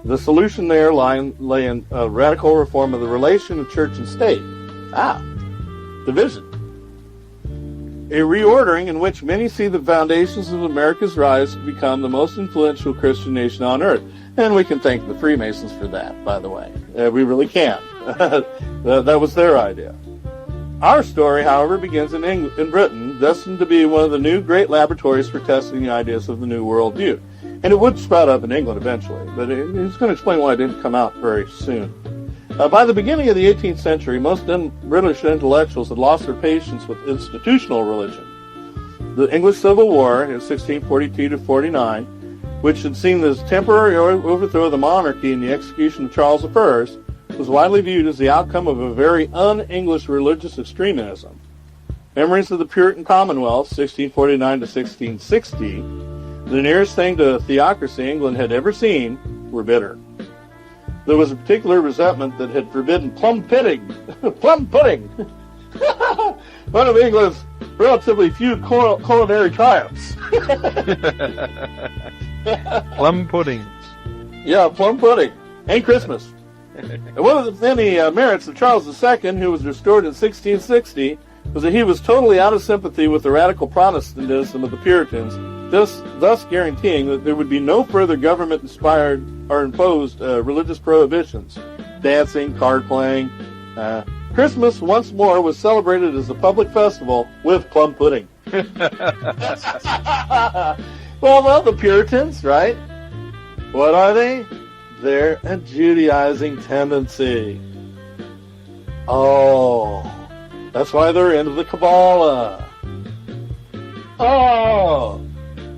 C: The solution there lay in a radical reform of the relation of church and state. Division. A reordering in which many see the foundations of America's rise to become the most influential Christian nation on earth. And we can thank the Freemasons for that, by the way. We really can. That was their idea. Our story, however, begins in Britain, destined to be one of the new great laboratories for testing the ideas of the New World View. And it would sprout up in England eventually, but he's going to explain why it didn't come out very soon. By the beginning of the 18th century, most British intellectuals had lost their patience with institutional religion. The English Civil War in 1642-49, which had seen the temporary overthrow of the monarchy and the execution of Charles I, was widely viewed as the outcome of a very un-English religious extremism. Memories of the Puritan Commonwealth, 1649 to 1660, the nearest thing to theocracy England had ever seen, were bitter. There was a particular resentment that had forbidden plum pudding, one of England's relatively few culinary triumphs.
B: Plum puddings.
C: Yeah, plum pudding. And Christmas. And one of the many merits of Charles II, who was restored in 1660, was that he was totally out of sympathy with the radical Protestantism of the Puritans, thus guaranteeing that there would be no further government-inspired or imposed religious prohibitions. Dancing, card playing. Christmas, once more, was celebrated as a public festival with plum pudding. Well, the Puritans, right? What are they? They're a Judaizing tendency. Oh, that's why they're into the Kabbalah. Oh,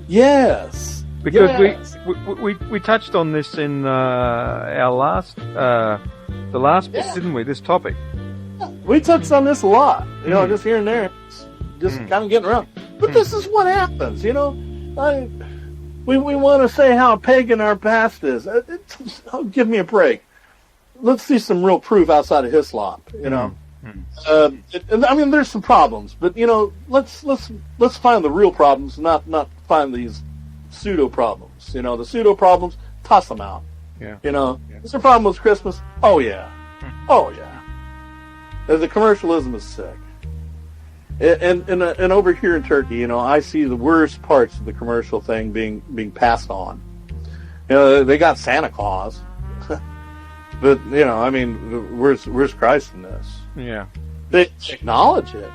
C: yes.
B: Because
C: yes.
B: we touched on this in our last bit, didn't we? This topic.
C: We touched on this a lot, just here and there, just kind of getting around. But this is what happens, We want to say how pagan our past is. Give me a break. Let's see some real proof outside of Islam, I mean, there's some problems, but let's find the real problems, not find these pseudo problems. The pseudo problems, toss them out.
B: Yeah.
C: Is there a problem with Christmas? Oh yeah. The commercialism is sick. And over here in Turkey, I see the worst parts of the commercial thing being passed on. They got Santa Claus, but where's Christ in this?
B: Yeah,
C: they acknowledge it.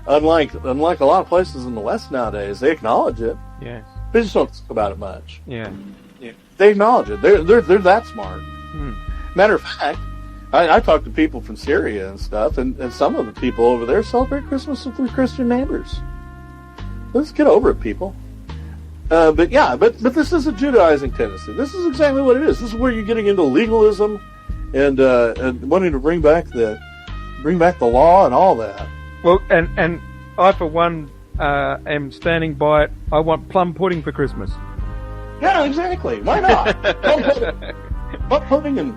C: Unlike a lot of places in the West nowadays, they acknowledge it.
B: Yeah,
C: they just don't talk about it much.
B: Yeah.
C: They acknowledge it. They're that smart. Matter of fact, I talk to people from Syria and stuff, and some of the people over there celebrate Christmas with their Christian neighbors. Let's get over it, people. But this is a Judaizing tendency. This is exactly what it is. This is where you're getting into legalism and wanting to bring back the law and all that.
B: Well, and I for one am standing by it. I want plum pudding for Christmas.
C: Yeah, exactly. Why not? Plum pudding and.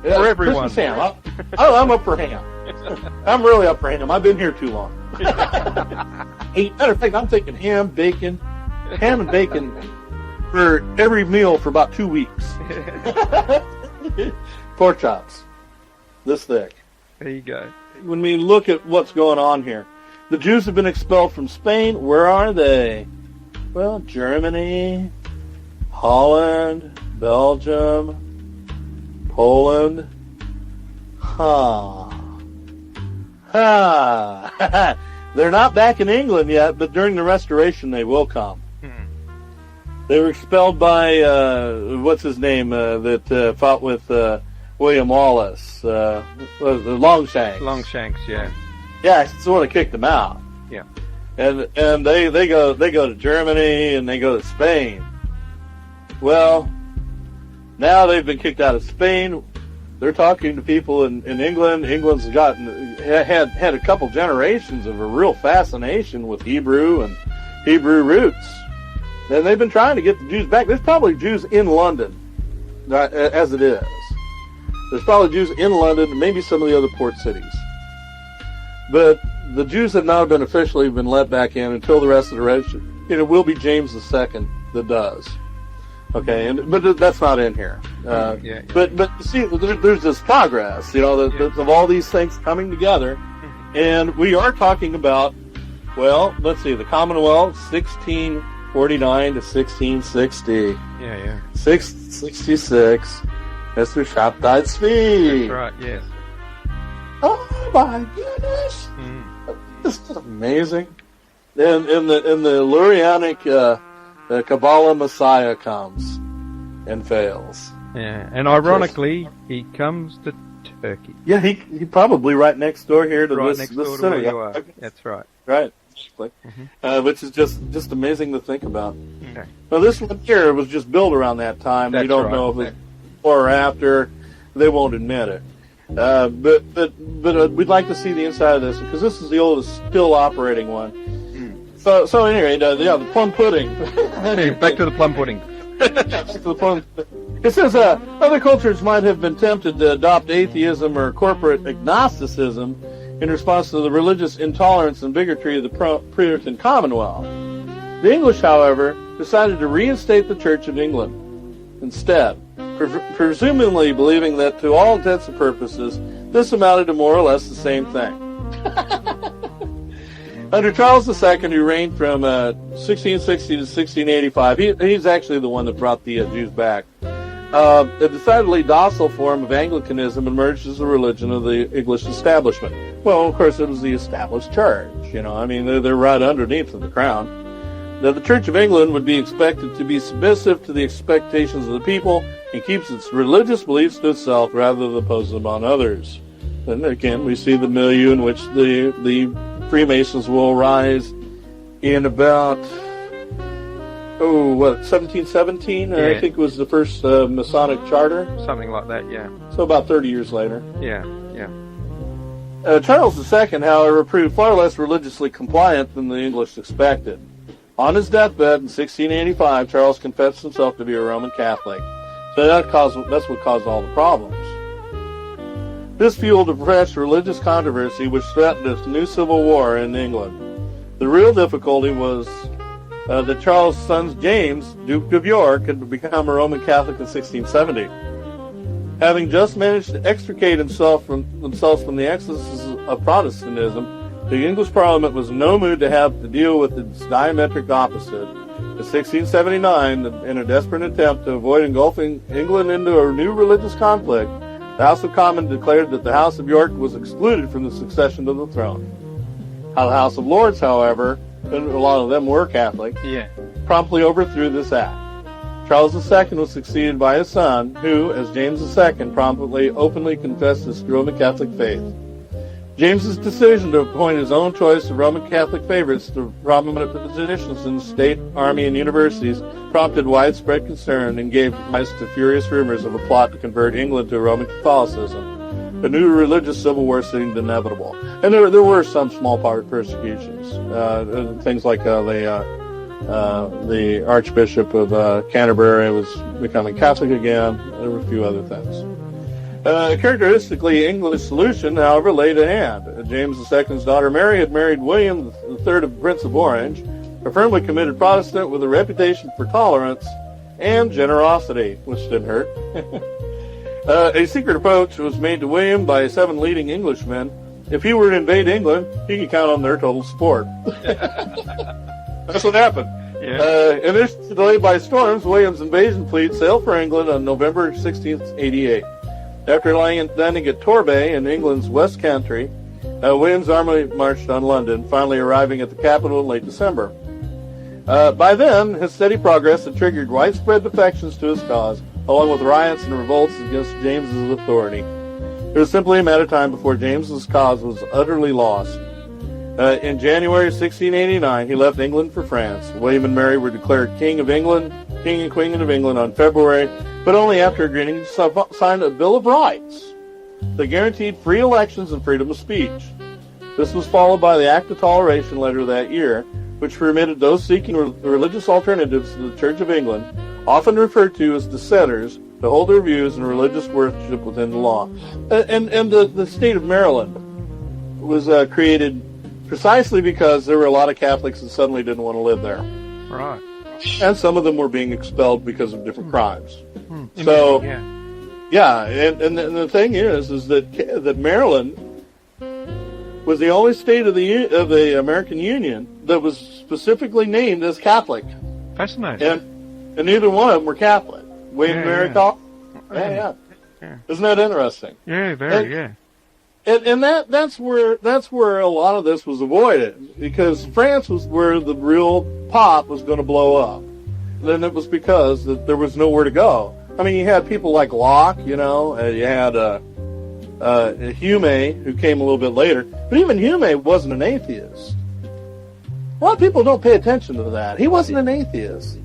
C: Yeah,
B: for everyone.
C: Christmas ham. I'm up for ham. I'm really up for ham. I've been here too long. Matter of fact, I'm thinking ham and bacon for every meal for about 2 weeks. Pork chops. This thick.
B: There you go.
C: When we look at what's going on here, the Jews have been expelled from Spain. Where are they? Well, Germany, Holland, Belgium, Poland. They're not back in England yet, but during the Restoration they will come. They were expelled by, what's his name, that fought with William Wallace, Longshanks.
B: Longshanks, yeah.
C: Yeah, he's the one that kicked them out.
B: Yeah.
C: And they go to Germany and they go to Spain. Well, now they've been kicked out of Spain. They're talking to people in England. England's had a couple generations of a real fascination with Hebrew and Hebrew roots. And they've been trying to get the Jews back. There's probably Jews in London, as it is. There's probably Jews in London and maybe some of the other port cities. But the Jews have not been officially let back in until the rest of the register. It will be James II that does. Okay, but that's not in here.
B: Yeah.
C: But see, there's this progress, of all these things coming together, and we are talking about, well, let's see, the Commonwealth, 1649 to 1660.
B: Yeah.
C: 666. Mr. Shoptide-Speed.
B: That's right. Yes.
C: Oh my goodness! This is amazing. And in the Lurianic. The Kabbalah Messiah comes and fails.
B: Yeah, and ironically, he comes to Turkey.
C: Yeah, he probably right next door here to
B: right
C: this
B: next door to
C: city.
B: where you are. That's right.
C: Right. Which is just amazing to think about.
B: Okay.
C: Well, this one here was just built around that time.
B: That's
C: we don't
B: right.
C: know if it's before or after. They won't admit it. But we'd like to see the inside of this because this is the oldest still operating one. So anyway, the plum pudding.
B: Back to the plum pudding.
C: It says other cultures might have been tempted to adopt atheism or corporate agnosticism in response to the religious intolerance and bigotry of the Puritan Commonwealth. The English, however, decided to reinstate the Church of England instead, presumably believing that to all intents and purposes, this amounted to more or less the same thing. Under Charles II, who reigned from 1660 to 1685, he's actually the one that brought the Jews back. A decidedly docile form of Anglicanism emerged as the religion of the English establishment. Well, of course, it was the established church. They're right underneath of the crown. Now, the Church of England would be expected to be submissive to the expectations of the people and keeps its religious beliefs to itself rather than impose them on others. And again, we see the milieu in which the Freemasons will arise in about 1717?
B: Yeah.
C: I think was the first Masonic charter.
B: Something like that, yeah.
C: So about 30 years later.
B: Yeah.
C: Charles II, however, proved far less religiously compliant than the English expected. On his deathbed in 1685, Charles confessed himself to be a Roman Catholic. So that's what caused all the problems. This fueled a fresh religious controversy which threatened a new civil war in England. The real difficulty was that Charles' son James, Duke of York, had become a Roman Catholic in 1670. Having just managed to extricate themselves from the excesses of Protestantism, the English Parliament was in no mood to have to deal with its diametric opposite. In 1679, in a desperate attempt to avoid engulfing England into a new religious conflict, the House of Commons declared that the House of York was excluded from the succession to the throne. The House of Lords, however, and a lot of them were Catholic, promptly overthrew this act. Charles II was succeeded by his son, who, as James II, promptly openly confessed his Roman Catholic faith. James's decision to appoint his own choice of Roman Catholic favorites to prominent positions in the state, army, and universities prompted widespread concern and gave rise to furious rumors of a plot to convert England to Roman Catholicism. A new religious civil war seemed inevitable. And there were some small persecutions. Things like the Archbishop of Canterbury was becoming Catholic again. There were a few other things. A characteristically English solution, however, lay at hand. James II's daughter Mary had married William III of Prince of Orange, a firmly committed Protestant with a reputation for tolerance and generosity, which didn't hurt. A secret approach was made to William by 7 leading Englishmen. If he were to invade England, he could count on their total support. That's what happened.
B: Yeah.
C: Initially delayed by storms, William's invasion fleet sailed for England on November 1688. After landing at Torbay in England's West Country, William's army marched on London, finally arriving at the capital in late December. By then, his steady progress had triggered widespread defections to his cause, along with riots and revolts against James's authority. It was simply a matter of time before James's cause was utterly lost. In January 1689, he left England for France. William and Mary were declared King and Queen of England on February, but only after agreeing to sign a Bill of Rights that guaranteed free elections and freedom of speech. This was followed by the Act of Toleration later that year, which permitted those seeking religious alternatives to the Church of England, often referred to as dissenters, to hold their views and religious worship within the law. And the state of Maryland was created precisely because there were a lot of Catholics that suddenly didn't want to live there.
B: Right.
C: And some of them were being expelled because of different crimes.
B: So,
C: yeah, and the thing is that Maryland was the only state of the American Union that was specifically named as Catholic.
B: Fascinating.
C: And neither one of them were Catholic. William and Mary Catholic. Yeah. Isn't that interesting?
B: Yeah, very.
C: And that's where a lot of this was avoided, because France was where the real pop was going to blow up. Then it was because that there was nowhere to go. I mean, you had people like Locke, you had Hume, who came a little bit later, but even Hume wasn't an atheist. A lot of people don't pay attention to that. He wasn't an atheist.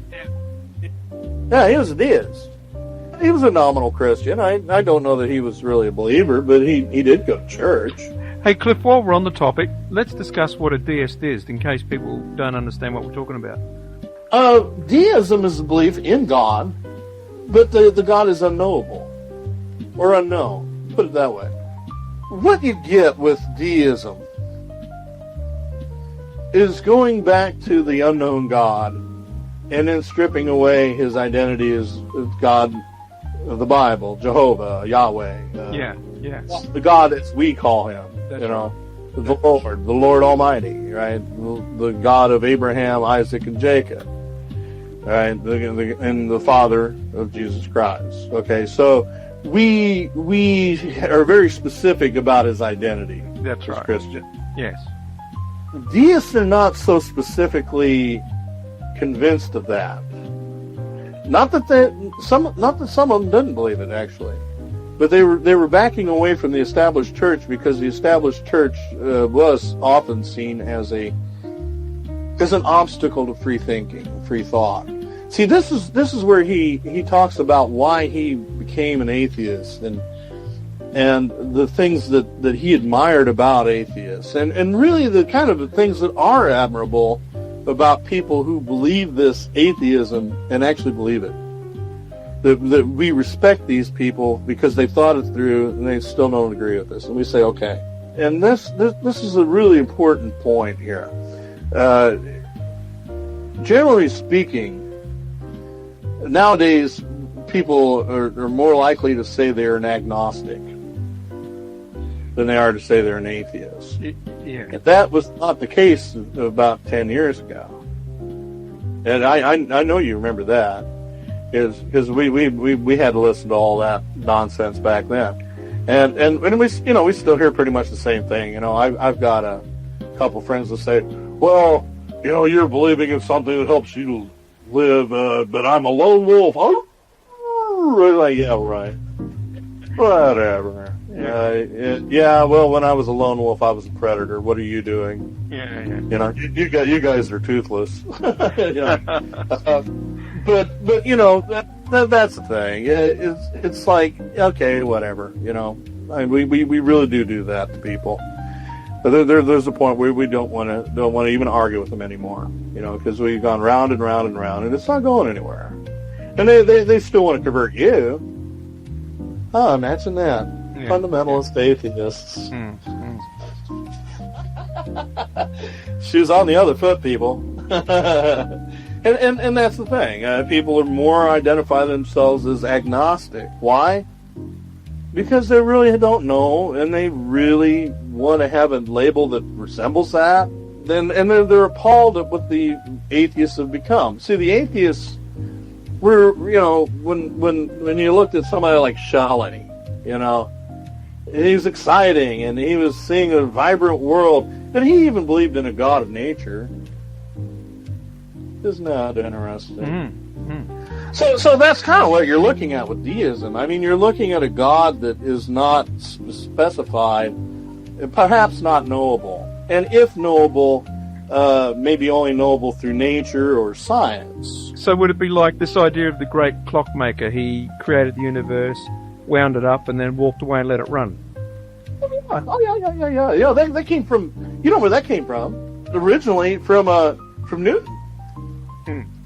C: Yeah, he was a deist. He was a nominal Christian. I don't know that he was really a believer, but he did go to church.
B: Hey, Cliff, while we're on the topic, let's discuss what a deist is, in case people don't understand what we're talking about.
C: Deism is the belief in God, but the God is unknowable, or unknown. Put it that way. What you get with deism is going back to the unknown God, and then stripping away his identity as God of the Bible, Jehovah, Yahweh. The God as we call him.
B: That's
C: the Lord Almighty, right? The God of Abraham, Isaac, and Jacob, right? And the Father of Jesus Christ. Okay, so we are very specific about his identity.
B: That's
C: as
B: right.
C: Christian.
B: Yes.
C: Deists are not so specifically convinced of that. Not that some of them didn't believe it, actually, but they were backing away from the established church, because the established church was often seen as an obstacle to free thinking, free thought. See, this is where he talks about why he became an atheist and the things that he admired about atheists, and really the kind of things that are admirable about people who believe this atheism and actually believe it. That we respect these people because they've thought it through and they still don't agree with us. And we say, okay. And this is a really important point here. Generally speaking, nowadays people are more likely to say they're an agnostic than they are to say they're an atheist.
B: Yeah.
C: And that was not the case about 10 years ago. And I know you remember that, because we had to listen to all that nonsense back then. And we still hear pretty much the same thing. I've got a couple friends that say, well, you're believing in something that helps you live, but I'm a lone wolf. Oh, like, yeah, right. Whatever. Well, when I was a lone wolf, I was a predator. What are you doing?
B: Yeah.
C: You guys are toothless. But that's the thing. It's like, okay, whatever. We really do that to people. But there's a point where we don't want to even argue with them anymore. Because we've gone round and round and round, and it's not going anywhere. And they still want to convert you. Oh, imagine that.
B: Yeah.
C: Fundamentalist atheists. Shoes on the other foot, people. and that's the thing. People are more identify themselves as agnostic. Why? Because they really don't know, and they really want to have a label that resembles that. And they're appalled at what the atheists have become. See, the atheists were, when you looked at somebody like Shelley, he was exciting, and he was seeing a vibrant world, and he even believed in a God of nature. Isn't that interesting?
B: Mm-hmm.
C: So that's kind of what you're looking at with deism. I mean, you're looking at a God that is not specified, and perhaps not knowable, and if knowable, maybe only knowable through nature or science.
B: So would it be like this idea of the great clockmaker? He created the universe, wound it up, and then walked away and let it run.
C: Oh yeah. Yeah, that came from. You know where that came from? Originally from Newton.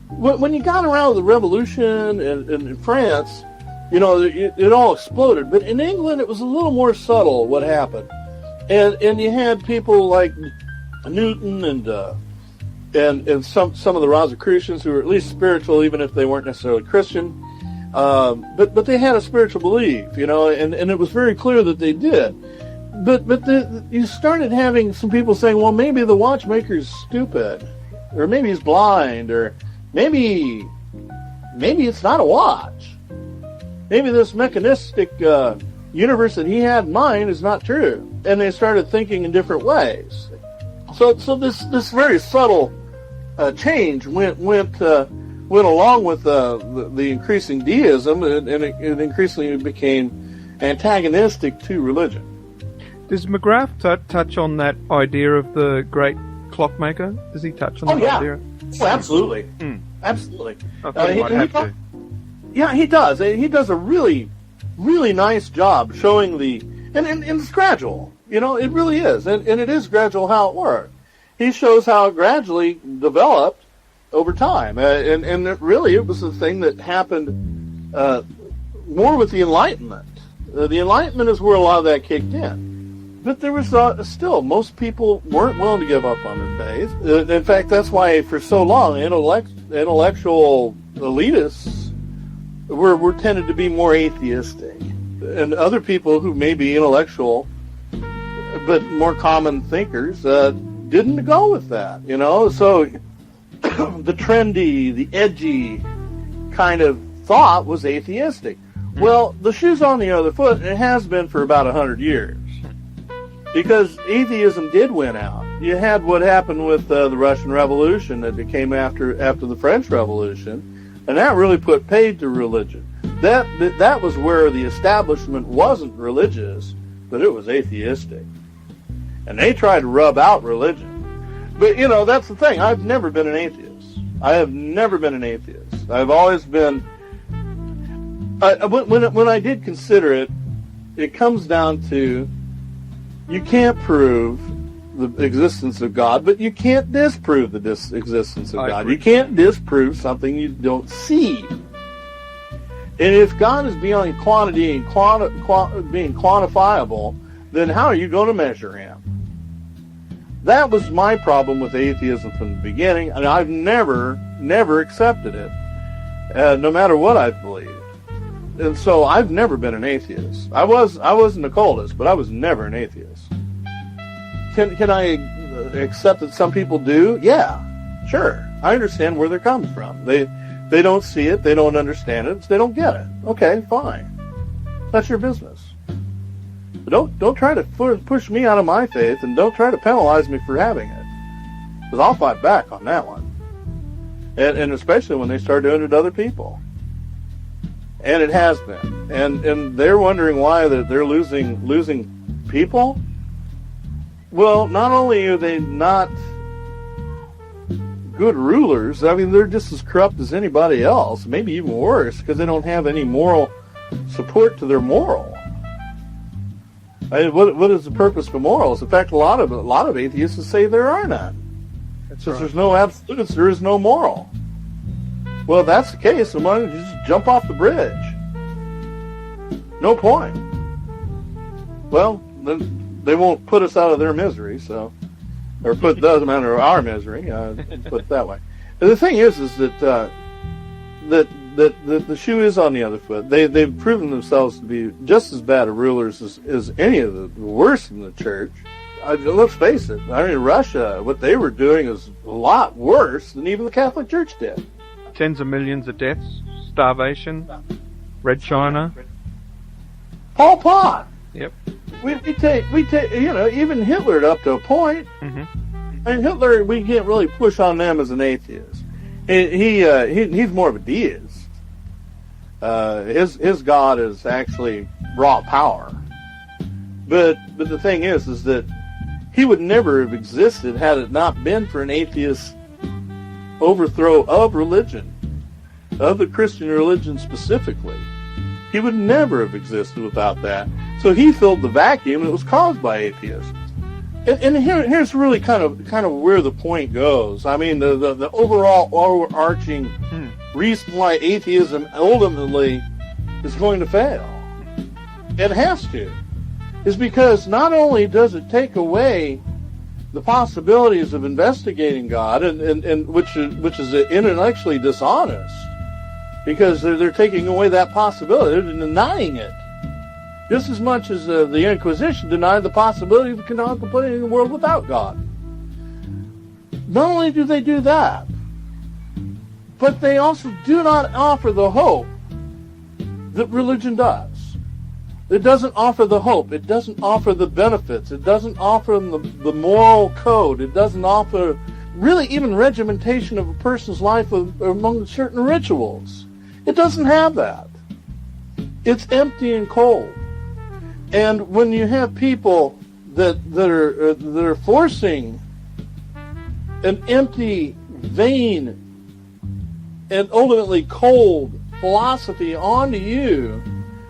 C: When you got around the Revolution in France, you know, it all exploded. But in England, it was a little more subtle what happened, and you had people like Newton and some of the Rosicrucians who were at least spiritual, even if they weren't necessarily Christian. But they had a spiritual belief, you know, and it was very clear that they did. But you started having some people saying, well, maybe the watchmaker's stupid, or maybe he's blind, or maybe it's not a watch. Maybe this mechanistic universe that he had in mind is not true. And they started thinking in different ways. So this very subtle change went along with the increasing deism, and it increasingly became antagonistic to religion.
B: Does McGrath touch on that idea of the great clockmaker? Does he touch on that idea?
C: Oh, absolutely. Absolutely.
B: Okay,
C: yeah, he does. He does a really, really nice job showing and it's gradual. You know, it really is. And it is gradual how it worked. He shows how it gradually developed over time. And it was a thing that happened more with the Enlightenment. The Enlightenment is where a lot of that kicked in. But there was still, most people weren't willing to give up on their faith. In fact, that's why for so long, intellectual elitists were tended to be more atheistic. And other people who may be intellectual, but more common thinkers, didn't go with that, you know? So the trendy, the edgy kind of thought was atheistic. Well, the shoe's on the other foot, and it has been for about 100 years. Because atheism did win out. You had what happened with the Russian Revolution that came after the French Revolution, and that really put paid to religion. That was where the establishment wasn't religious, but it was atheistic. And they tried to rub out religion. But, you know, that's the thing. I've never been an atheist. I have never been an atheist. I've always been... when I did consider it, it comes down to... You can't prove the existence of God, but you can't disprove the existence of God. You can't disprove something you don't see. And if God is beyond quantity and being quantifiable, then how are you going to measure him? That was my problem with atheism from the beginning, and I've never accepted it, no matter what I've believed. And so I've never been an atheist. I wasn't a occultist, but I was never an atheist. Can I accept that some people do? Yeah, sure. I understand where they're coming from. They don't see it, they don't understand it, they don't get it. Okay, fine. That's your business. But don't try to push me out of my faith, and don't try to penalize me for having it. Because I'll fight back on that one. And especially when they start doing it to other people. And it has been. And they're wondering why they're losing people. Well, not only are they not good rulers, I mean, they're just as corrupt as anybody else, maybe even worse, because they don't have any moral support to their moral. I mean, what is the purpose for morals? In fact, a lot of atheists say there are none. Since there's no absolutes, there is no moral. Well, if that's the case, then why don't you just jump off the bridge? No point. Well, then they won't put us out of their misery, so, or put them out of our misery. Put it that way. And the thing is that the shoe is on the other foot. They've proven themselves to be just as bad of rulers as any of the worst in the church. Let's face it. I mean, Russia, what they were doing is a lot worse than even the Catholic Church did.
B: Tens of millions of deaths, starvation, Red China.
C: Pol Pot.
B: Yep.
C: We take, even Hitler up to a point.
B: Mm-hmm.
C: I mean, Hitler, we can't really push on them as an atheist. He's more of a deist. His God is actually raw power. But the thing is that he would never have existed had it not been for an atheist overthrow of religion, of the Christian religion specifically. He would never have existed without that. So he filled the vacuum that was caused by atheism. And here's really kind of where the point goes. I mean, the overall overarching reason why atheism ultimately is going to fail, it has to, is because not only does it take away the possibilities of investigating God, and which is intellectually dishonest, because they're taking away that possibility, they're denying it. Just as much as the Inquisition denied the possibility of contemplating a world without God. Not only do they do that, but they also do not offer the hope that religion does. It doesn't offer the hope. It doesn't offer the benefits. It doesn't offer the moral code. It doesn't offer really even regimentation of a person's life among certain rituals. It doesn't have that. It's empty and cold. And when you have people that are forcing an empty, vain, and ultimately cold philosophy onto you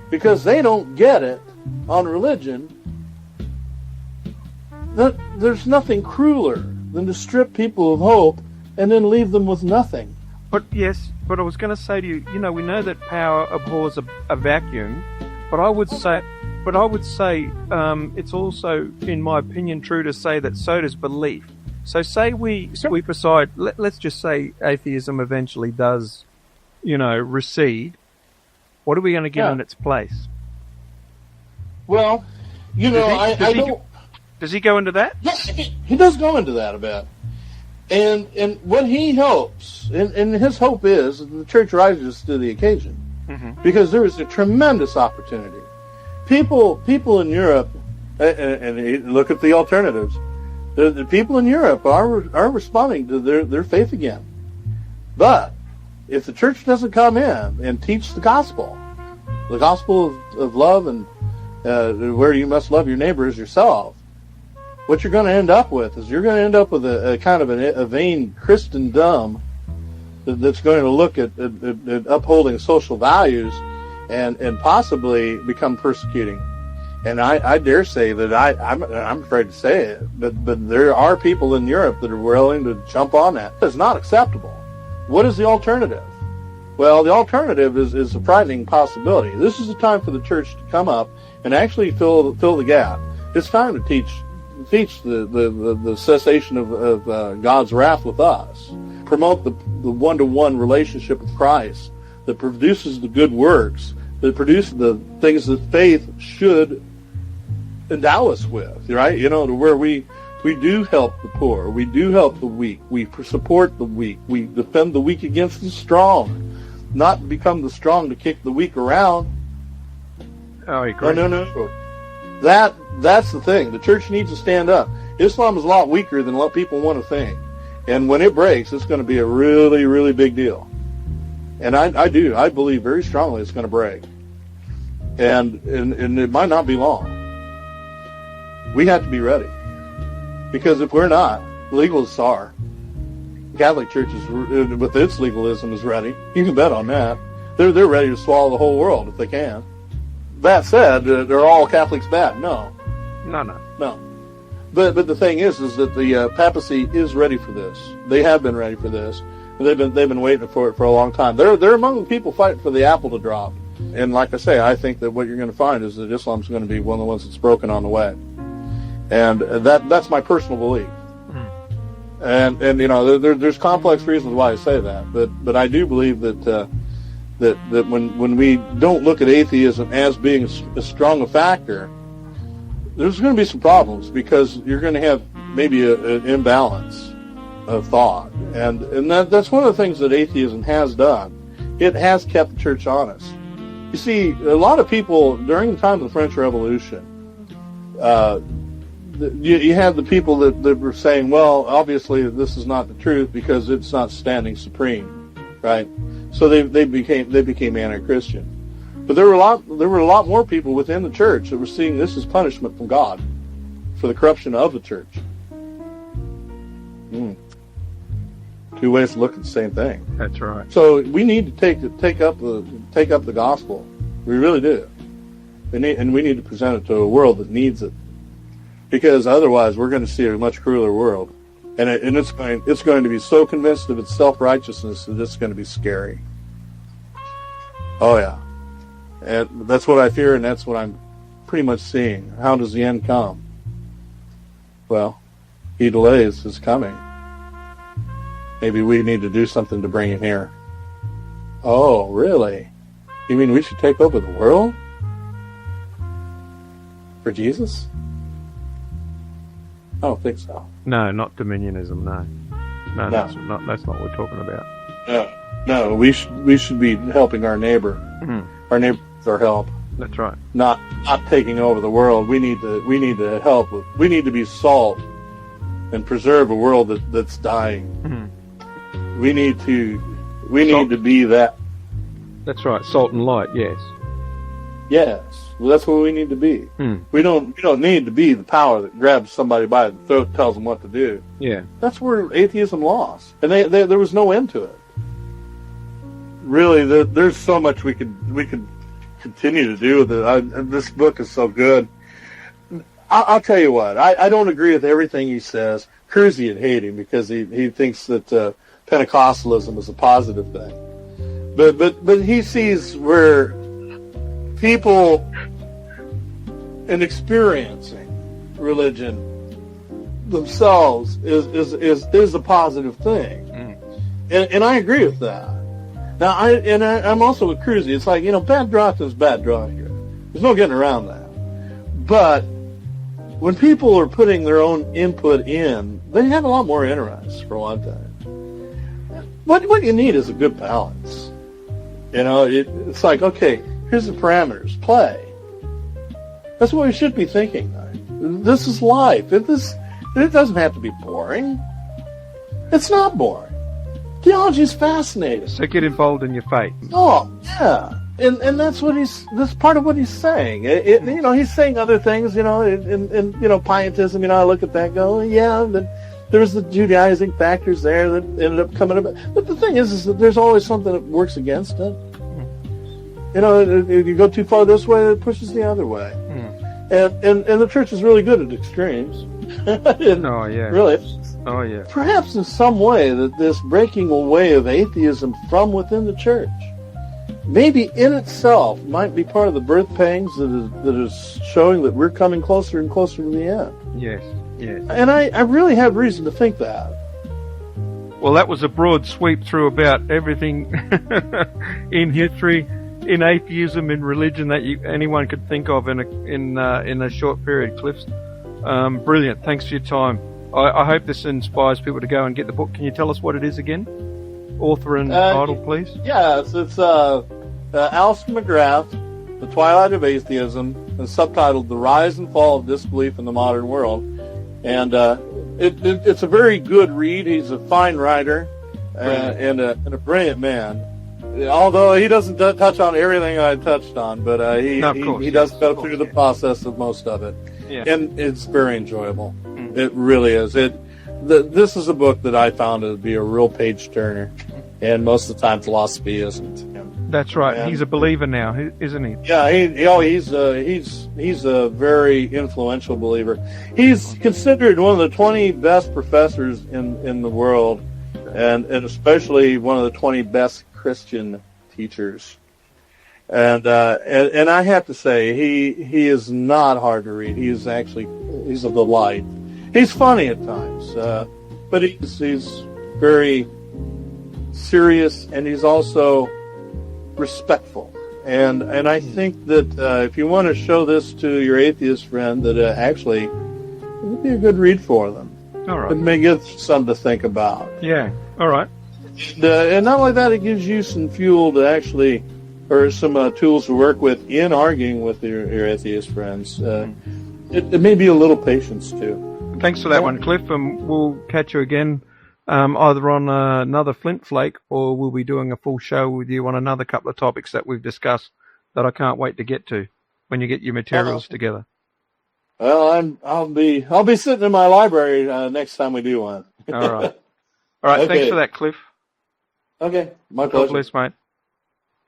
C: because they don't get it on religion, there's nothing crueler than to strip people of hope and then leave them with nothing.
B: But yes, but I was going to say to you, we know that power abhors a vacuum, but I would say it's also, in my opinion, true to say that so does belief. So say we sweep aside, let's just say atheism eventually does, recede. What are we going to get in its place?
C: Well,
B: Does he go into that?
C: Yeah, he does go into that a bit. And what he hopes, and his hope is, the church rises to the occasion. Mm-hmm. Because there is a tremendous opportunity. People in Europe, and look at the alternatives. The people in Europe are responding to their faith again. But if the church doesn't come in and teach the gospel of love, and where you must love your neighbor as yourself, what you're going to end up with is a kind of a vain Christendom that's going to look at upholding social values and possibly become persecuting. And I dare say that I'm afraid to say it, but there are people in Europe that are willing to jump on that. It's not acceptable. What is the alternative? Well, the alternative is a frightening possibility. This is the time for the church to come up and actually fill the gap. It's time to teach the cessation of God's wrath with us. Promote the one-to-one relationship with Christ that produces the good works, that produce the things that faith should endow us with, right? To where we do help the poor, we do help the weak, we support the weak, we defend the weak against the strong, not become the strong to kick the weak around.
B: Oh, I agree.
C: No. That's the thing. The church needs to stand up. Islam is a lot weaker than what people want to think. And when it breaks, it's going to be a really, really big deal. And I believe very strongly it's going to break. And it might not be long. We have to be ready. Because if we're not, legalists are. The Catholic Church with its legalism is ready. You can bet on that. They're ready to swallow the whole world if they can. That said, are all Catholics bad? No. No. But the thing is that the papacy is ready for this. They have been ready for this. They've been waiting for it for a long time. They're among the people fighting for the apple to drop. And like I say, I think that what you're going to find is that Islam's going to be one of the ones that's broken on the way. And that's my personal belief. And there's complex reasons why I say that, but I do believe that when we don't look at atheism as being as strong a factor, there's going to be some problems, because you're going to have maybe an imbalance of thought, and that's one of the things that atheism has done. It has kept the church honest. You see, a lot of people during the time of the French Revolution you have the people that were saying, well, obviously this is not the truth because it's not standing supreme, right? So they became anti-Christian. But there were a lot more people within the church that were seeing this as punishment from God for the corruption of the church. Two ways to look at the same thing.
B: That's right.
C: So we need to take up the gospel. We really do. We need to present it to a world that needs it, because otherwise we're going to see a much crueler world, and it's going to be so convinced of its self-righteousness that it's going to be scary. Oh yeah, and that's what I fear, and that's what I'm pretty much seeing. How does the end come? Well, he delays his coming. Maybe we need to do something to bring him here. Oh, really? You mean we should take over the world? For Jesus? I don't think so.
B: No, not dominionism, no. No. That's not what we're talking about.
C: No, we should be helping our neighbor. Mm-hmm. Our neighbor needs our help.
B: That's right.
C: Not taking over the world. We need to help. We need to be salt and preserve a world that's dying. Mm-hmm. We need to be that.
B: That's right, salt and light. Yes.
C: Yes, well, that's what we need to be. We don't need to be the power that grabs somebody by the throat and tells them what to do. Yeah, that's where atheism lost, and there was no end to it. Really, there's so much we could continue to do with it. This book is so good. I'll tell you what. I don't agree with everything he says. Cruzy would hate him because he thinks that Pentecostalism is a positive thing, but he sees where people in experiencing religion themselves is a positive thing, and I agree with that. Now I'm also with Cruzy. It's like, bad drawing is bad drawing here. There's no getting around that. But when people are putting their own input in, they have a lot more interest, for one thing. What you need is a good balance. It's like, okay, here's the parameters. Play. That's what we should be thinking. This is life. It doesn't have to be boring. It's not boring. Theology is fascinating.
B: So get involved in your faith.
C: Oh, yeah. And that's part of what he's saying. He's saying other things, in pietism, I look at that and go, yeah, there's the Judaizing factors there that ended up coming about. But the thing is that there's always something that works against it. If you go too far this way, it pushes the other way. And the church is really good at extremes.
B: Oh, yeah.
C: Really.
B: Oh, yeah.
C: Perhaps in some way that this breaking away of atheism from within the church maybe in itself might be part of the birth pangs that is showing that we're coming closer and closer to the end.
B: Yes.
C: And I really have reason to think that.
B: Well, that was a broad sweep through about everything in history, in atheism, in religion that anyone could think of in a short period, Cliff. Brilliant. Thanks for your time. I hope this inspires people to go and get the book. Can you tell us what it is again? Author and title, please.
C: Yes, it's Alister McGrath, The Twilight of Atheism, and subtitled The Rise and Fall of Disbelief in the Modern World. And it's a very good read. He's a fine writer and a brilliant man. Although he doesn't touch on everything I touched on, but he does go through the process of most of it. Yeah. And it's very enjoyable. It really is. This is a book that I found to be a real page turner, and most of the time philosophy isn't.
B: That's right. And he's a believer now, isn't he?
C: Yeah, he's a very influential believer. He's considered one of the 20 best professors in the world, and especially one of the 20 best Christian teachers. And I have to say, he is not hard to read. He's a delight. He's funny at times, but he's very serious, and he's also respectful. And I think that if you want to show this to your atheist friend, that actually it would be a good read for them.
B: All right.
C: It may give something to think about.
B: Yeah. All right.
C: And not only that, it gives you some fuel to actually, or some tools to work with in arguing with your atheist friends. it may be a little patience too.
B: Thanks for that one, Cliff, and we'll catch you again either on another Flint Flake, or we'll be doing a full show with you on another couple of topics that we've discussed that I can't wait to get to when you get your materials together.
C: Well, I'll be sitting in my library next time we do one.
B: All right. Okay. Thanks for that, Cliff.
C: Okay, my pleasure.
B: God bless, mate.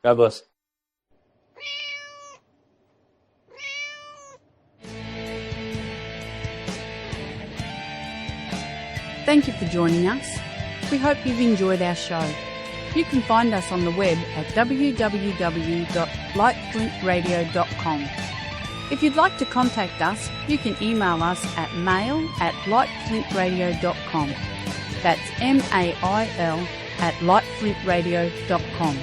D: God bless.
E: Thank you for joining us. We hope you've enjoyed our show. You can find us on the web at www.lightflintradio.com. If you'd like to contact us, you can email us at mail@lightflintradio.com. That's mail@lightflintradio.com.